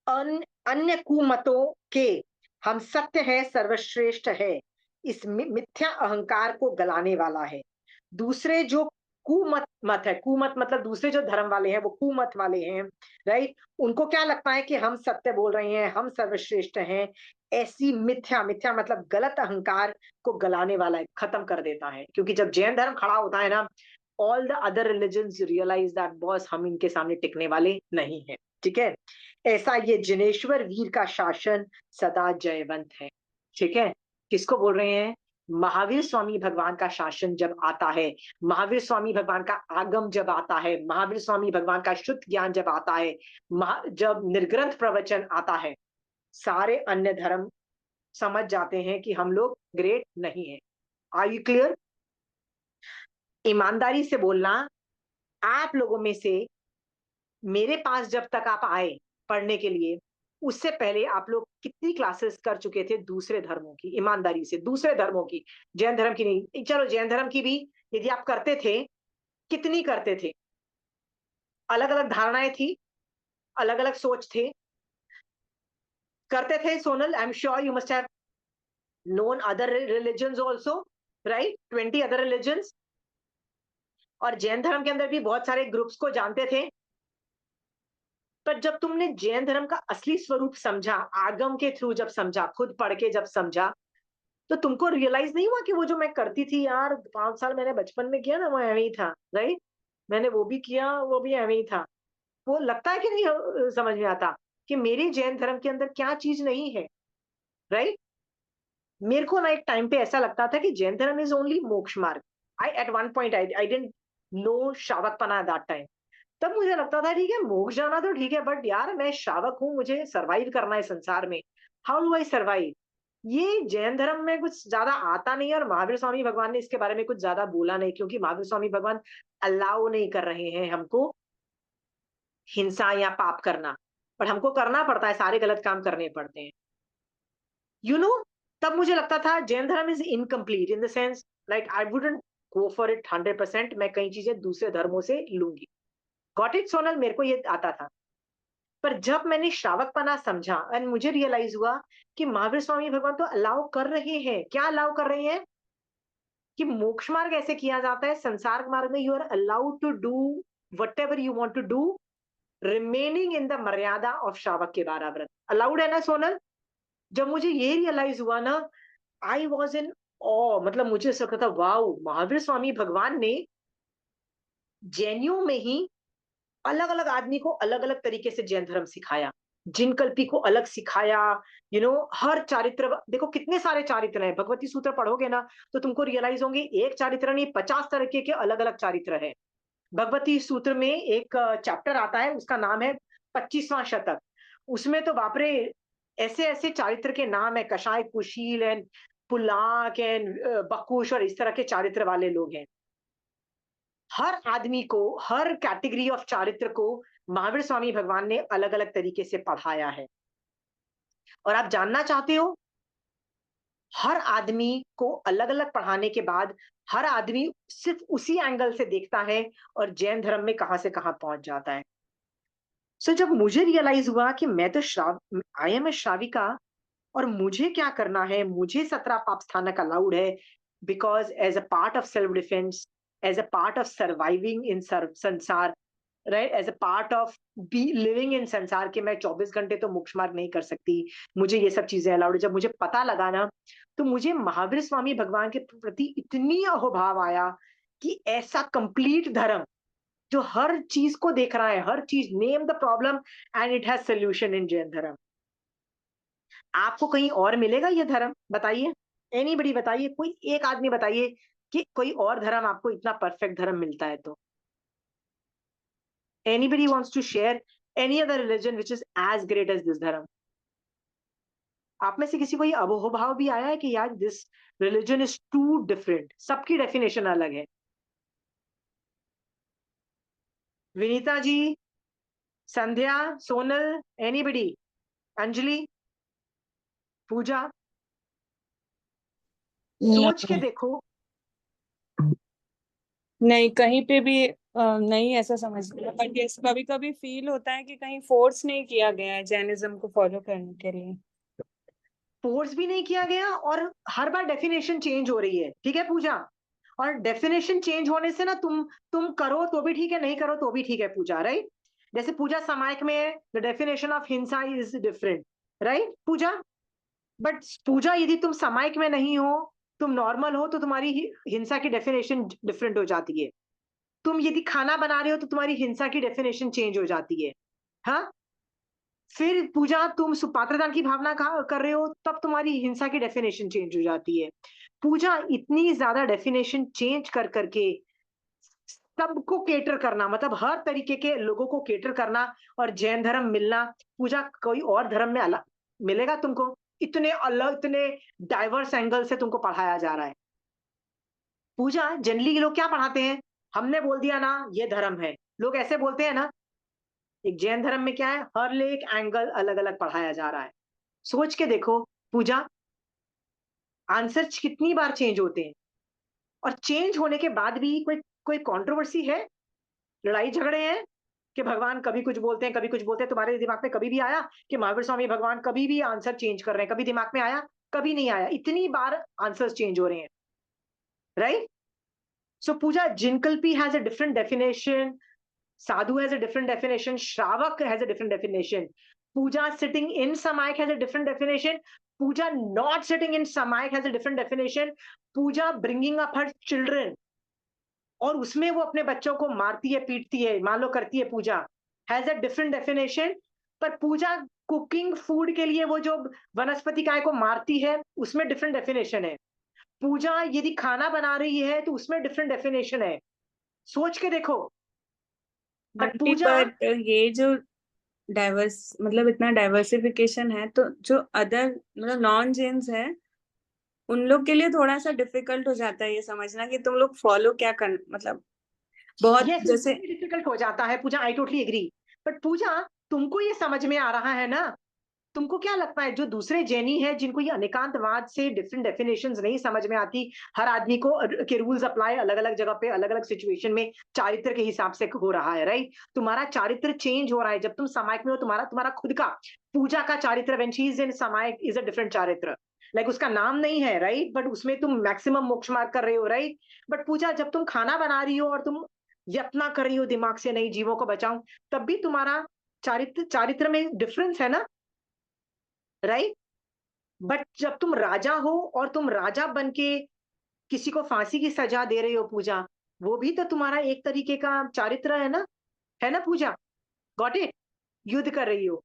अन्य कुमतों के हम सत्य है सर्वश्रेष्ठ है, इस मिथ्या अहंकार को गलाने वाला है। दूसरे जो मत है, कुमत मतलब दूसरे जो धर्म वाले हैं वो कुमत वाले हैं, राइट। उनको क्या लगता है कि हम सत्य बोल रहे हैं, हम सर्वश्रेष्ठ हैं। ऐसी मिथ्या, मिथ्या मतलब गलत अहंकार को गलाने वाला है, खत्म कर देता है। क्योंकि जब जैन धर्म खड़ा होता है ना, all the other religions realise that boss हम इनके सामने टिकने वाले नहीं है, ठीक है। ऐसा ये जिनेश्वर वीर का शासन सदा जयवंत है, ठीक है। किसको बोल रहे हैं? महावीर स्वामी भगवान का शासन जब आता है, महावीर स्वामी भगवान का आगम जब आता है, महावीर स्वामी भगवान का शुद्ध ज्ञान जब आता है, जब निर्ग्रंथ प्रवचन आता है, सारे अन्य धर्म समझ जाते हैं कि हम लोग ग्रेट नहीं है। Are you clear? ईमानदारी से बोलना, आप लोगों में से मेरे पास जब तक आप आए पढ़ने के लिए, उससे पहले आप लोग कितनी क्लासेस कर चुके थे दूसरे धर्मों की? ईमानदारी से, दूसरे धर्मों की, जैन धर्म की नहीं। चलो जैन धर्म की भी यदि आप करते थे, कितनी करते थे? अलग अलग धारणाएं थी, अलग अलग सोच थे, करते थे Sonal. I am sure you must have known other religions also, right, 20 other religions. और जैन धर्म के अंदर भी बहुत सारे ग्रुप्स को जानते थे। पर जब तुमने जैन धर्म का असली स्वरूप समझा, आगम के थ्रू जब समझा, खुद पढ़ के जब समझा, तो तुमको रियलाइज नहीं हुआ कि वो जो मैं करती थी यार, 5 साल मैंने बचपन में किया ना, वो ऐਵੇਂ ही था, राइट। मैंने वो भी किया, वो भी ऐਵੇਂ ही था। वो लगता है कि नहीं समझ में आता कि मेरे जैन धर्म के अंदर क्या चीज नहीं है, राइट। मेरे को ना एक टाइम पे ऐसा लगता था कि जैन धर्म इज ओनली मोक्ष मार्ग। I at one point I didn't know श्रावकपना एट दैट टाइम। तब मुझे लगता था ठीक है मोक्ष जाना तो ठीक है, बट यार मैं श्रावक हूं, मुझे सरवाइव करना है संसार में। How do I survive? ये जैन धर्म में कुछ ज्यादा आता नहीं है, और महावीर स्वामी भगवान ने इसके बारे में कुछ ज्यादा बोला नहीं, क्योंकि महावीर स्वामी भगवान अलाउ नहीं कर रहे हैं हमको हिंसा या पाप करना। पर हमको करना पड़ता है, सारे गलत काम करने पड़ते हैं। यू नो, तब मुझे लगता था जैन धर्म is incomplete in the sense like I wouldn't go for it 100%, मैं कई चीजें दूसरे धर्मों से लूंगी। गॉट इट सोनल, मेरे को ये आता था। पर जब मैंने श्रावकपना समझा एंड मुझे रियलाइज हुआ कि महावीर स्वामी भगवान तो अलाउ कर रहे हैं, क्या अलाउ कर रहे हैं कि मोक्ष मार्ग ऐसे किया जाता है, संसार मार्ग में you are allowed to do whatever you want to do, remaining in the maryada of shravak के 12 व्रत। अलाउड है ना सोनल? जब मुझे ये रियलाइज हुआ ना, आई वॉज इन ऑ, मतलब मुझे ऐसा लगता था वाओ, महावीर स्वामी भगवान ने जैनियों में ही अलग अलग आदमी को अलग अलग तरीके से जैन धर्म सिखाया, जिनकल्पी को अलग सिखाया। हर चारित्र, देखो कितने सारे चारित्र हैं, भगवती सूत्र पढ़ोगे ना तो तुमको रियलाइज होंगे एक चारित्र नहीं 50 तरीके के अलग अलग चारित्र है। भगवती सूत्र में एक चैप्टर आता है, उसका नाम है 25वां शतक। उसमें तो बापरे ऐसे ऐसे चारित्र के नाम है, कषाय कुशील एंड पुलाक एंड बकुश और इस तरह के चारित्र वाले लोग हैं। हर आदमी को, हर कैटेगरी ऑफ चारित्र को महावीर स्वामी भगवान ने अलग अलग तरीके से पढ़ाया है। और आप जानना चाहते हो, हर आदमी को अलग अलग पढ़ाने के बाद हर आदमी सिर्फ उसी एंगल से देखता है और जैन धर्म में कहां से कहां पहुंच जाता है। सो जब मुझे रियलाइज हुआ कि मैं तो आई एम ए श्राविका और मुझे क्या करना है, मुझे 17 पाप स्थानक अलाउड है, because as a part of self defence, as a part of surviving in संसार, right, as a part of be living in संसार के मैं 24 घंटे तो मोक्ष मार्ग नहीं कर सकती, मुझे ये सब चीजें अलाउड है। जब मुझे पता लगा ना, तो मुझे महावीर स्वामी भगवान के प्रति इतनी अहोभाव आया कि ऐसा कंप्लीट धर्म जो हर चीज को देख रहा है, हर चीज, name the problem and it has solution in Jain धर्म। आपको कहीं और मिलेगा ये धर्म? बताइए, एनीबडी बताइए, कोई एक आदमी बताइए कि कोई और धर्म आपको इतना परफेक्ट धर्म मिलता है तो। Anybody wants to share any other religion which is as great as this धर्म? आप में से किसी को ये अहोभाव भी आया है कि यार this religion is too different? सबकी डेफिनेशन अलग है। विनीता जी, संध्या, सोनल, एनीबडी, अंजलि, पूजा, सोच के देखो। नहीं, कहीं पे भी नहीं ऐसा समझ लिया, बट यस कभी कभी फील होता है कि कहीं फोर्स नहीं किया गया है जैनिज्म को फॉलो करने के लिए। फोर्स भी नहीं किया गया और हर बार डेफिनेशन चेंज हो रही है, ठीक है पूजा? और डेफिनेशन चेंज होने से ना तुम करो तो भी ठीक है, नहीं करो तो भी ठीक है पूजा, राइट? जैसे पूजा सामायिक में द डेफिनेशन ऑफ हिंसा is different, right Pooja? But Pooja यदि तुम सामायिक में नहीं हो, तुम नॉर्मल हो, तो तुम्हारी हिंसा की डेफिनेशन डिफरेंट हो जाती है। तुम यदि खाना बना रहे हो तो तुम्हारी हिंसा की डेफिनेशन चेंज हो जाती है। हाँ, फिर पूजा तुम सुपात्रदान की भावना कर रहे हो, तब तुम्हारी हिंसा की डेफिनेशन चेंज हो जाती है। पूजा इतनी ज्यादा डेफिनेशन चेंज कर करके सबको केटर करना, मतलब हर तरीके के लोगों को केटर करना और जैन धर्म मिलना, पूजा कोई और धर्म में अलग मिलेगा तुमको? इतने अलग, इतने डाइवर्स एंगल से तुमको पढ़ाया जा रहा है। पूजा जनरली लोग क्या पढ़ाते हैं, हमने बोल दिया ना ये धर्म है, लोग ऐसे बोलते हैं ना। एक जैन धर्म में क्या है, हर एक एंगल अलग अलग पढ़ाया जा रहा है। सोच के देखो पूजा, आंसर कितनी बार चेंज होते हैं और चेंज होने के बाद भी कोई कोई कंट्रोवर्सी है, लड़ाई झगड़े हैं कि भगवान कभी कुछ बोलते हैं कभी कुछ बोलते हैं। तुम्हारे दिमाग में कभी भी आया कि महावीर स्वामी भगवान कभी भी आंसर चेंज कर रहे हैं? कभी दिमाग में आया? कभी नहीं आया। इतनी बार आंसर्स चेंज हो रहे हैं, राइट? सो पूजा, जिनकल्पी has a different definition, sadhu has a different definition, shravak has a different definition, puja sitting in samayik has a different definition, puja not sitting in samayik has a different definition, puja bringing up her children और उसमें वो अपने बच्चों को मारती है, पीटती है, मान लो करती है, पूजा हैज अ डिफरेंट डेफिनेशन। पर पूजा कुकिंग फूड के लिए वो जो वनस्पति काय को मारती है उसमें डिफरेंट डेफिनेशन है। पूजा यदि खाना बना रही है तो उसमें डिफरेंट डेफिनेशन है। सोच के देखो। बट पूजा, बट ये जो डाइवर्स, मतलब इतना डाइवर्सिफिकेशन है, तो जो अदर मतलब नॉन जेन्स है उन लोग के लिए थोड़ा सा डिफिकल्ट हो जाता है ये समझना कि तुम लोग फॉलो क्या कर, मतलब बहुत yes, जैसे डिफिकल्ट हो जाता है पूजा, आई टोटली एग्री। बट पूजा तुमको ये समझ में आ रहा है ना? तुमको क्या लगता है जो दूसरे जैनी हैं जिनको ये अनेकांतवाद से डिफरेंट डेफिनेशंस नहीं समझ में आती, हर आदमी को के रूल्स अप्लाई अलग-अलग जगह पे अलग-अलग सिचुएशन में चारित्र के हिसाब से हो रहा है, राइट? तुम्हारा चारित्र चेंज हो रहा है जब तुम सामायिक में हो, तुम्हारा तुम्हारा खुद का पूजा का चारित्र व्हेन शी इज इन सामायिक इज अ डिफरेंट चारित्र। लाइक उसका नाम नहीं है, राइट? बट उसमें तुम मैक्सिमम मोक्ष मार्ग कर रहे हो, राइट? बट पूजा जब तुम खाना बना रही हो और तुम यत्न कर रही हो दिमाग से नहीं जीवों को बचाऊं, तब भी तुम्हारा चारित्र चारित्र में डिफरेंस है ना, राइट? बट जब तुम राजा हो और तुम राजा बन के किसी को फांसी की सजा दे रहे हो पूजा, वो भी तो तुम्हारा एक तरीके का चारित्र है ना पूजा? Got it? युद्ध कर रही हो।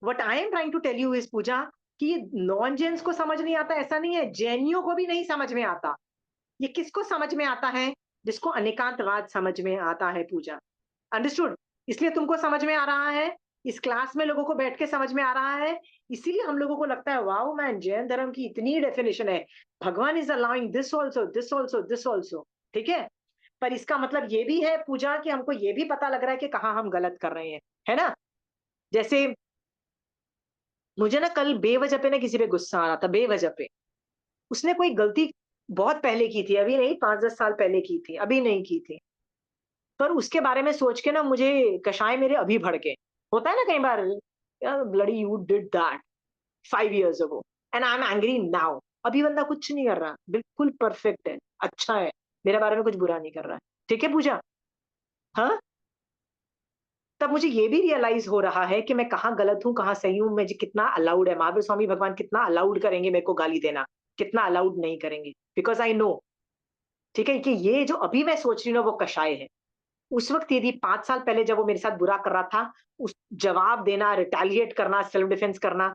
What I am trying to tell you is Pooja कि ये नॉन जैन्स को समझ नहीं आता ऐसा नहीं है, जैनियों को भी नहीं समझ में आता। ये किसको समझ में आता है? जिसको अनेकांतवाद समझ में आता है पूजा। अंडरस्टूड? इसलिए तुमको समझ में आ रहा है, इस क्लास में लोगों को बैठ के समझ में आ रहा है, इसीलिए हम लोगों को लगता है वाओ मैन, जैन धर्म की इतनी डेफिनेशन है, भगवान is allowing this also, this also, this also. ठीक है? पर इसका मतलब ये भी है पूजा कि हमको ये भी पता लग रहा है कि कहाँ हम गलत कर रहे हैं, है ना? जैसे मुझे ना कल बेवजह पे ना किसी पे गुस्सा आ रहा था, बेवजह पे। उसने कोई गलती बहुत पहले की थी, अभी नहीं, 5-10 साल पहले की थी, अभी नहीं की थी। पर उसके बारे में सोच के ना मुझे कषाय मेरे अभी भड़के। होता है ना कई बार, यार bloody you did that 5 years ago and I am angry now. अभी बंदा कुछ नहीं कर रहा, बिल्कुल परफेक्ट है, अच्छा है, मेरे बारे में कुछ बुरा नहीं कर रहा है। ठीक है पूजा? हाँ? तब मुझे ये भी रियलाइज हो रहा है कि मैं कहाँ गलत हूँ, कहाँ सही हूँ, मुझे कितना अलाउड है, महावीर स्वामी भगवान कितना अलाउड करेंगे मेरे को गाली देना, कितना अलाउड नहीं करेंगे, बिकॉज आई नो, ठीक है, कि ये जो अभी मैं सोच रही हूँ ना वो कषाय है। उस वक्त यदि 5 साल पहले जब वो मेरे साथ बुरा कर रहा था, उस जवाब देना, रिटेलिएट करना, सेल्फ डिफेंस करना,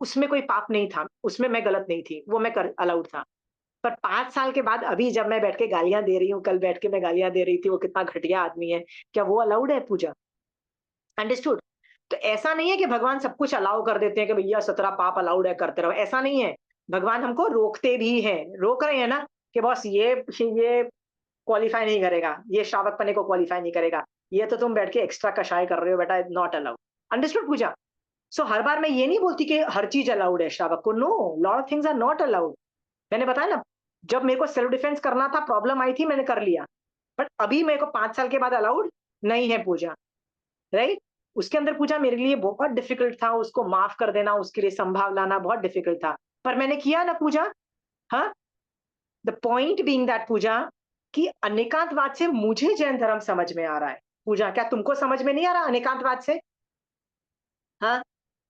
उसमें कोई पाप नहीं था, उसमें मैं गलत नहीं थी, वो मैं कर अलाउड था। पर 5 साल के बाद अभी जब मैं बैठ के गालियां दे रही हूँ, कल बैठ के मैं गालियां दे रही थी, वो कितना घटिया आदमी है, क्या वो अलाउड है पूजा? अंडरस्टूड? तो ऐसा नहीं है कि भगवान सब कुछ अलाउ कर देते हैं कि भैया 17 पाप अलाउड है, करते रहो, ऐसा नहीं है। भगवान हमको रोकते भी हैं, रोक रहे हैं ना, कि बॉस ये क्वालिफाई नहीं करेगा, ये श्रावक पने को क्वालिफाई नहीं करेगा, ये तो तुम बैठ के एक्स्ट्रा कषाय कर रहे हो बेटा, नॉट अलाउड। अंडरस्टूड पूजा? सो हर बार मैं ये नहीं बोलती कि हर चीज अलाउड है श्रावक को, no, lot of things are not allowed. मैंने बताया ना, जब मेरे को सेल्फ डिफेंस करना था, प्रॉब्लम आई थी, मैंने कर लिया, बट अभी मेरे को 5 साल के बाद अलाउड नहीं है पूजा, राइट? उसके अंदर पूजा मेरे लिए बहुत डिफिकल्ट था, उसको माफ कर देना, उसके लिए संभाव लाना बहुत डिफिकल्ट था, पर मैंने किया ना पूजा। हाँ? द पॉइंट बीइंग दैट पूजा कि अनेकांतवाद से मुझे जैन धर्म समझ में आ रहा है पूजा, क्या तुमको समझ में नहीं आ रहा अनेकांतवाद से? हाँ?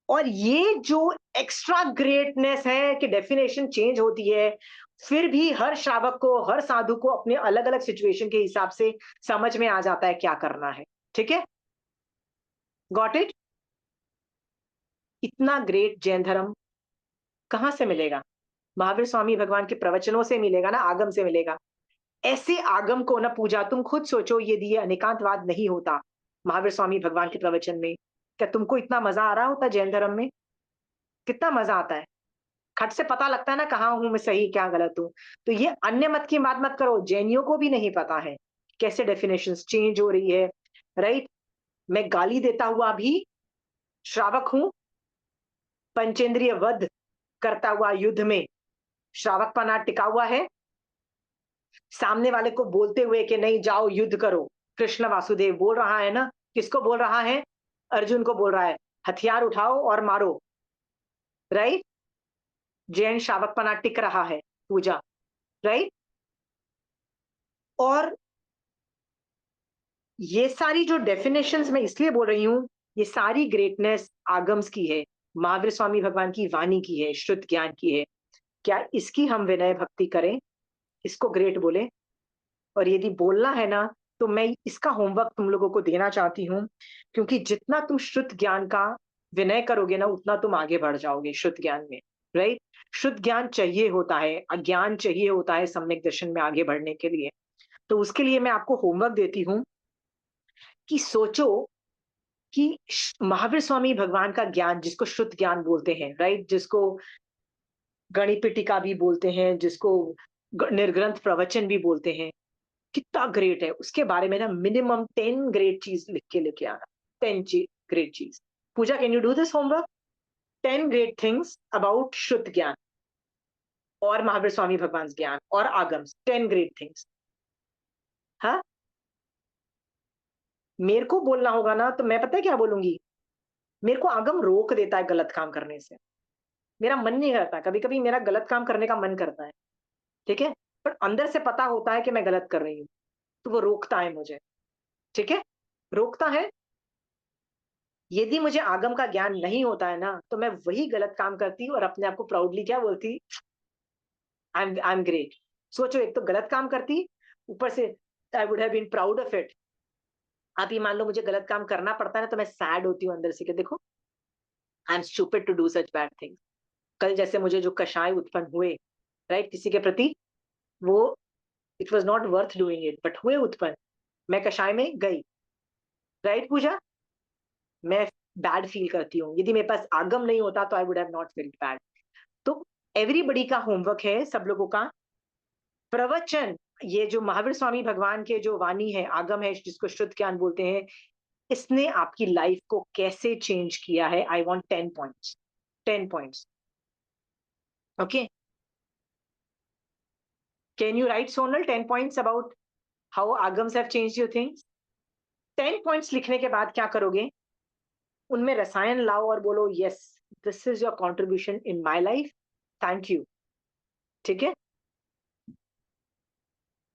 और ये जो एक्स्ट्रा ग्रेटनेस है कि डेफिनेशन चेंज होती है, फिर भी हर श्रावक को, हर साधु को अपने अलग अलग सिचुएशन के हिसाब से समझ में आ जाता है क्या करना है। ठीक है? Got it? इतना ग्रेट जैन धर्म कहां से मिलेगा? महावीर स्वामी भगवान के प्रवचनों से मिलेगा ना, आगम से मिलेगा। ऐसे आगम को ना पूजा, तुम खुद सोचो, यदि ये अनेकांतवाद नहीं होता महावीर स्वामी भगवान के प्रवचन में, क्या तुमको इतना मजा आ रहा होता जैन धर्म में? कितना मजा आता है, खट से पता लगता है ना कहाँ हूं मैं, सही क्या गलत हूं। तो ये अन्य मत की बात मत करो, जैनियों को भी नहीं पता है कैसे डेफिनेशंस चेंज हो रही है, राइट? मैं गाली देता हुआ भी श्रावक हूं, पंचेंद्रिय वध करता हुआ युद्ध में श्रावकपना टिका हुआ है, सामने वाले को बोलते हुए कि नहीं जाओ युद्ध करो, कृष्ण वासुदेव बोल रहा है ना, किसको बोल रहा है? अर्जुन को बोल रहा है, हथियार उठाओ और मारो, राइट? जैन श्रावकपना टिक रहा है पूजा, राइट? और ये सारी जो डेफिनेशंस मैं इसलिए बोल रही हूं, ये सारी ग्रेटनेस आगम्स की है, महावीर स्वामी भगवान की वाणी की है, शुद्ध ज्ञान की है। क्या इसकी हम विनय भक्ति करें, इसको ग्रेट बोले? और यदि बोलना है ना, तो मैं इसका होमवर्क तुम लोगों को देना चाहती हूँ, क्योंकि जितना तुम शुद्ध ज्ञान का विनय करोगे ना, उतना तुम आगे बढ़ जाओगे शुद्ध ज्ञान में, राइट? शुद्ध ज्ञान चाहिए होता है, अज्ञान चाहिए होता है सम्यक दर्शन में आगे बढ़ने के लिए। तो उसके लिए मैं आपको होमवर्क देती हूँ कि सोचो कि महावीर स्वामी भगवान का ज्ञान, जिसको शुद्ध ज्ञान बोलते हैं, राइट? जिसको गणिपिटिका भी बोलते हैं, जिसको निर्ग्रंथ प्रवचन भी बोलते हैं, कितना ग्रेट है, उसके बारे में ना मिनिमम 10 ग्रेट चीज लिख के लेके आना, 10 चीज ग्रेट चीज। Pooja, can you do this homework? 10 great things about शुद्ध ज्ञान और महावीर स्वामी भगवान ज्ञान और आगम्स। 10 ग्रेट थिंग्स। हाँ, मेरे को बोलना होगा ना तो मैं पता है क्या बोलूंगी? मेरे को आगम रोक देता है गलत काम करने से। मेरा मन नहीं करता, कभी कभी मेरा गलत काम करने का मन करता है, ठीक है, पर अंदर से पता होता है कि मैं गलत कर रही हूँ, तो वो रोकता है मुझे, ठीक है, रोकता है। यदि मुझे आगम का ज्ञान नहीं होता है ना, तो मैं वही गलत काम करती और अपने आप को प्राउडली क्या बोलती? I am great. सोचो, एक तो गलत काम करती, ऊपर से I would have been proud of it. आप ये मान लो मुझे गलत काम करना पड़ता है ना, तो मैं सैड होती हूँ अंदर से कि देखो, I am stupid to do such bad things. कल जैसे मुझे जो कषाय उत्पन्न हुए, राइट, किसी के प्रति, वो it was not worth doing it, but हुए उत्पन्न, मैं कषाय में गई, राइट पूजा, मैं बैड फील करती हूँ। यदि मेरे पास आगम नहीं होता तो I would have not feel bad. तो एवरीबडी का होमवर्क है, सब लोगों का। प्रवचन, ये जो महावीर स्वामी भगवान के जो वाणी है, आगम है, जिसको शुद्ध ज्ञान बोलते हैं, इसने आपकी लाइफ को कैसे चेंज किया है? I want 10 points. 10 points, okay? Can you write Sonal 10 points about how आगम्स have changed your things? 10 points लिखने के बाद क्या करोगे? उनमें रसायन लाओ और बोलो, yes, this is your contribution in my life, thank you, ठीक है?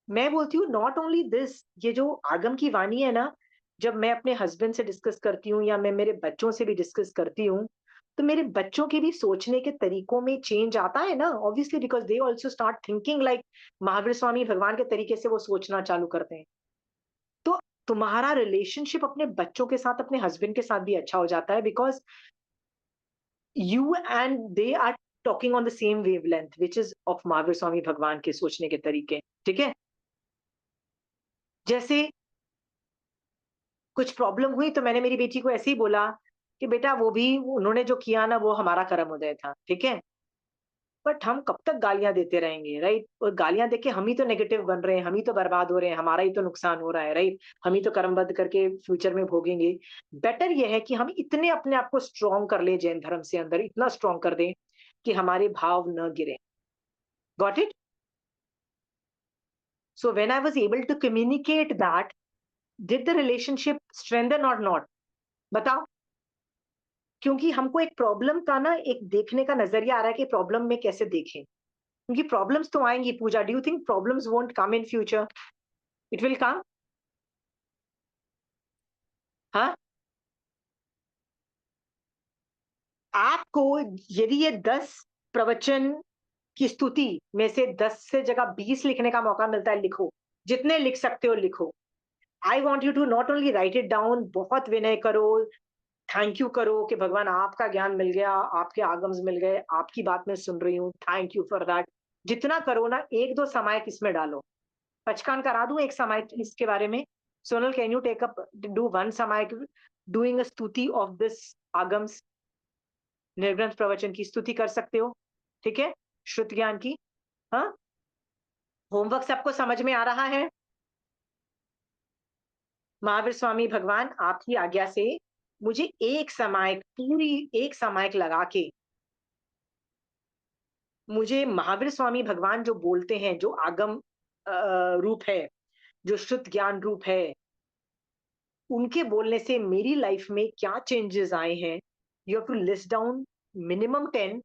मैं बोलती हूँ नॉट ओनली दिस, ये जो आगम की वाणी है ना, जब मैं अपने हस्बैंड से डिस्कस करती हूँ या मैं मेरे बच्चों से भी डिस्कस करती हूँ, तो मेरे बच्चों के भी सोचने के तरीकों में चेंज आता है ना, obviously, because they also start thinking like Mahavir Swami भगवान के तरीके से वो सोचना चालू करते हैं। तो तुम्हारा रिलेशनशिप अपने बच्चों के साथ, अपने हस्बैंड के साथ भी अच्छा हो जाता है, because you and they are talking on the same wavelength, which is of Mahavir Swami भगवान के सोचने के तरीके, ठीक है? जैसे कुछ प्रॉब्लम हुई तो मैंने मेरी बेटी को ऐसे ही बोला कि बेटा, वो भी उन्होंने जो किया ना, वो हमारा कर्म उदय था, ठीक है, बट हम कब तक गालियां देते रहेंगे, राइट? और गालियां देके हम ही तो नेगेटिव बन रहे हैं, हम ही तो बर्बाद हो रहे हैं, हमारा ही तो नुकसान हो रहा है, राइट? हम ही तो कर्मबद्ध करके फ्यूचर में भोगेंगे। बेटर ये है कि हम इतने अपने आप को स्ट्रॉन्ग कर ले, जैन धर्म से अंदर इतना स्ट्रॉन्ग कर दें कि हमारे भाव न गिरे। Got it? So when I was able to communicate that, did the relationship strengthen or not? बताओ। क्योंकि हमको एक प्रॉब्लम का ना एक देखने का नजरिया आ रहा है कि प्रॉब्लम में कैसे देखें, क्योंकि प्रॉब्लम्स तो आएंगी। Pooja, do you think problems won't come in future? It will come. हाँ, आपको यदि ये 10 प्रवचन की स्तुति में से 10 से जगह 20 लिखने का मौका मिलता है, लिखो, जितने लिख सकते हो लिखो। I want you to not only write it down, बहुत विनय करो, थैंक यू करो कि भगवान आपका ज्ञान मिल गया, आपके आगम्स मिल गए, आपकी बात मैं सुन रही हूँ, थैंक यू फॉर दैट। जितना करो ना, एक दो समायक इसमें डालो। पचकान करा दूं एक समायक इसके बारे में? Sonal, can you take up, do one समायक डूइंग अ स्तुति ऑफ दिस आगम्स? निर्ग्रंथ प्रवचन की स्तुति कर सकते हो, ठीक है, श्रुत ज्ञान की। हाँ, होमवर्क सबको समझ में आ रहा है? महावीर स्वामी भगवान आपकी आज्ञा से मुझे एक समायक, पूरी एक समायक लगा के, मुझे महावीर स्वामी भगवान जो बोलते हैं, जो आगम रूप है, जो शुद्ध ज्ञान रूप है, उनके बोलने से मेरी लाइफ में क्या चेंजेस आए हैं, you have to list down minimum 10,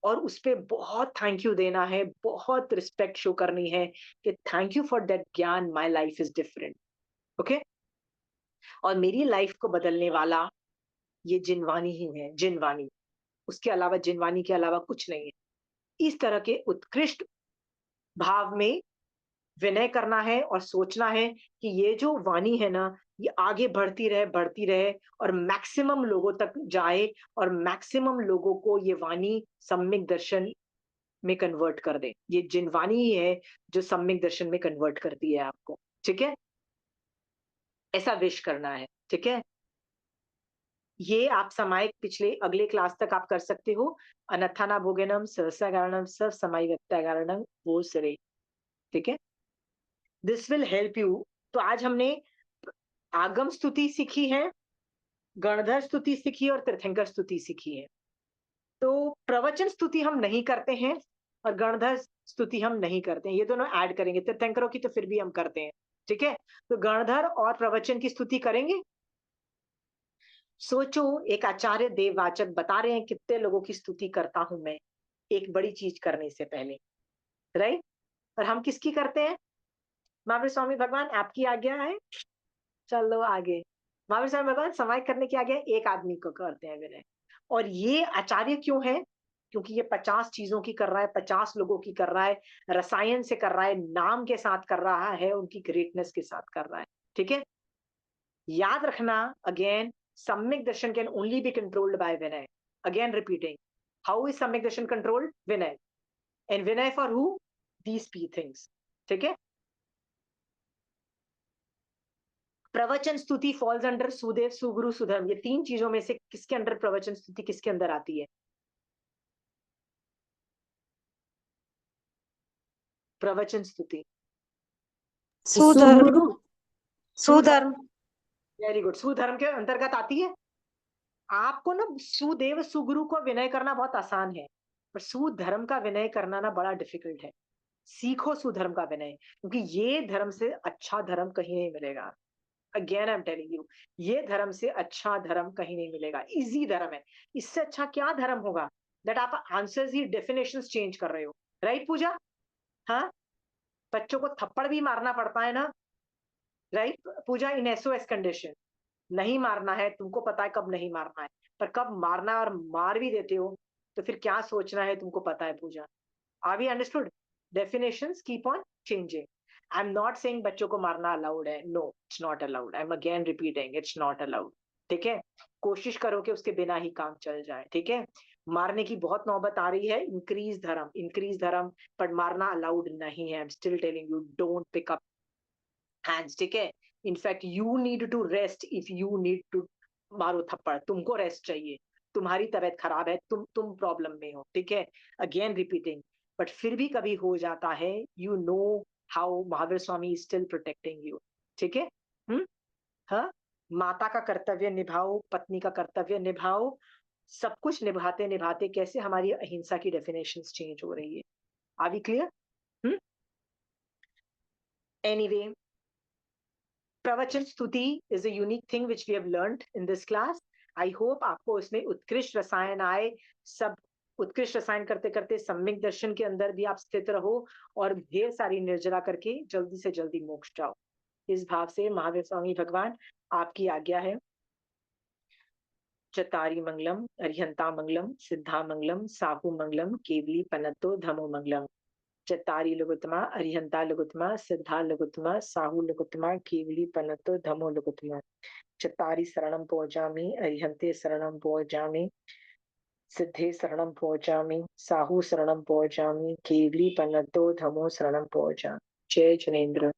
और उस पे बहुत थैंक यू देना है, बहुत रिस्पेक्ट शो करनी है कि थैंक यू फॉर दैट ज्ञान, my life is different, okay? और मेरी लाइफ को बदलने वाला ये जिनवानी ही है, जिनवानी, उसके अलावा, जिनवानी के अलावा कुछ नहीं है। इस तरह के उत्कृष्ट भाव में विनय करना है और सोचना है कि ये जो वाणी है ना, ये आगे बढ़ती रहे और मैक्सिमम लोगों तक जाए, और मैक्सिमम लोगों को ये वाणी सम्यक दर्शन में कन्वर्ट कर दे। ये जिनवाणी ही है जो सम्यक दर्शन में कन्वर्ट करती है आपको, ठीक है? ऐसा विश करना है, ठीक है? ये आप समायिक पिछले अगले क्लास तक आप कर सकते हो। अनथाना भोगनम सहसा कारणम सब समाई व्यक्ता कारणम वो सरे, ठीक है? This will help you. तो आज हमने आगम स्तुति सीखी है, गणधर स्तुति सीखी है और तीर्थंकर स्तुति सीखी है। तो प्रवचन स्तुति हम नहीं करते हैं और गणधर स्तुति हम नहीं करते हैं, ये दोनों ऐड करेंगे। तीर्थंकरों की तो फिर भी हम करते हैं, ठीक है। तो गणधर और प्रवचन की स्तुति करेंगे। सोचो, एक आचार्य देववाचक बता रहे हैं कितने लोगों की स्तुति करता हूं मैं एक बड़ी चीज करने से पहले, राइट। और हम किसकी करते हैं? महावीर स्वामी भगवान आपकी आज्ञा है, चलो आगे। महावीर स्वामी भगवान समाज करने की आज्ञा एक आदमी को करते हैं विनय। और ये आचार्य क्यों है? क्योंकि ये 50 चीजों की कर रहा है, 50 लोगों की कर रहा है, रसायन से कर रहा है, नाम के साथ कर रहा है, उनकी ग्रेटनेस के साथ कर रहा है, ठीक है। याद रखना, अगेन, सम्यक दर्शन can only be controlled by विनय। अगेन रिपीटिंग, हाउ इज सम्यक दर्शन कंट्रोल्ड? विनय। एंड विनय for who? These P things, ठीक है। प्रवचन स्तुति फॉल्स अंडर सुदेव, सुगुरु, सुधर्म। ये तीन चीजों में से किसके अंडर प्रवचन स्तुति किसके अंदर आती है? प्रवचन स्तुति सुधर्म, सुधर्म, वेरी गुड, सुधर्म के अंतर्गत आती है। आपको ना सुदेव सुगुरु को विनय करना बहुत आसान है, पर सुधर्म का विनय करना ना बड़ा डिफिकल्ट है। सीखो सुधर्म का विनय, क्योंकि ये धर्म से अच्छा धर्म कहीं नहीं मिलेगा। Again I am telling you, ये धर्म से अच्छा धर्म कहीं नहीं मिलेगा। इजी धर्म है, इससे अच्छा क्या धर्म होगा? दैट आप आंसर्स ही डेफिनेशंस चेंज कर रहे हो, राइट पूजा? हाँ, बच्चों को थप्पड़ भी मारना पड़ता है ना, राइट पूजा? इन एसओएस कंडीशन नहीं मारना है, तुमको पता है कब नहीं मारना है, पर कब मारना है और मार भी देते हो तो फिर क्या सोचना है तुमको पता है पूजा। Are we understood? Definitions keep on changing. I am not saying बच्चों को मारना अलाउड है, no it's not allowed. I am again repeating, it's not allowed, ठीक है। कोशिश करो कि उसके बिना ही काम चल जाए, ठीक है। मारने की बहुत नौबत आ रही है, इंक्रीज धर्म, पर मारना अलाउड नहीं है। I am still telling you, don't pick up hands, ठीक है। In fact you need to rest if you need to मारो थप्पड़, तुमको रेस्ट चाहिए, तुम्हारी तबीयत खराब है, तुम प्रॉब्लम में हो, ठीक है। अगेन रिपीटिंग, बट फिर भी कभी हो जाता है, you know how Mahavir Swami is still protecting you, ठीक है। हाँ, माता का कर्तव्य निभाओ, पत्नी का कर्तव्य निभाओ, सब कुछ निभाते निभाते कैसे हमारी अहिंसा की डेफिनेशंस चेंज हो रही है। Are we clear? Anyway, pravachan stuti is a unique thing which we have learned in this class. I hope आपको इसमें उत्कृष्ट रसायन आए। सब उत्कृष्ट रसायन करते करते सम्यक दर्शन के अंदर भी आप स्थित रहो और ढेर सारी निर्जरा करके जल्दी से जल्दी मोक्ष जाओ। इस भाव से महावीर स्वामी भगवान आपकी आज्ञा है। चतारी मंगलम, अरिहंता मंगलम, सिद्धा मंगलम, साहू मंगलम, केवली पनतो धमो मंगलम। चतारी लघुत्तमा, अरिहंता लघुत्तमा, सिद्धा लघुत्तमा, साहू लघुत्तमा, केवली पनतो धमो लघुत्तमा। चतारी शरणं पौजामि, अरिहंते शरणं पौजामि, सिद्धे शरणं पौजामि, साहू शरणं पौजामि, केवली पनतो धमो शरणं पौजामि। जय जनेन्द्र।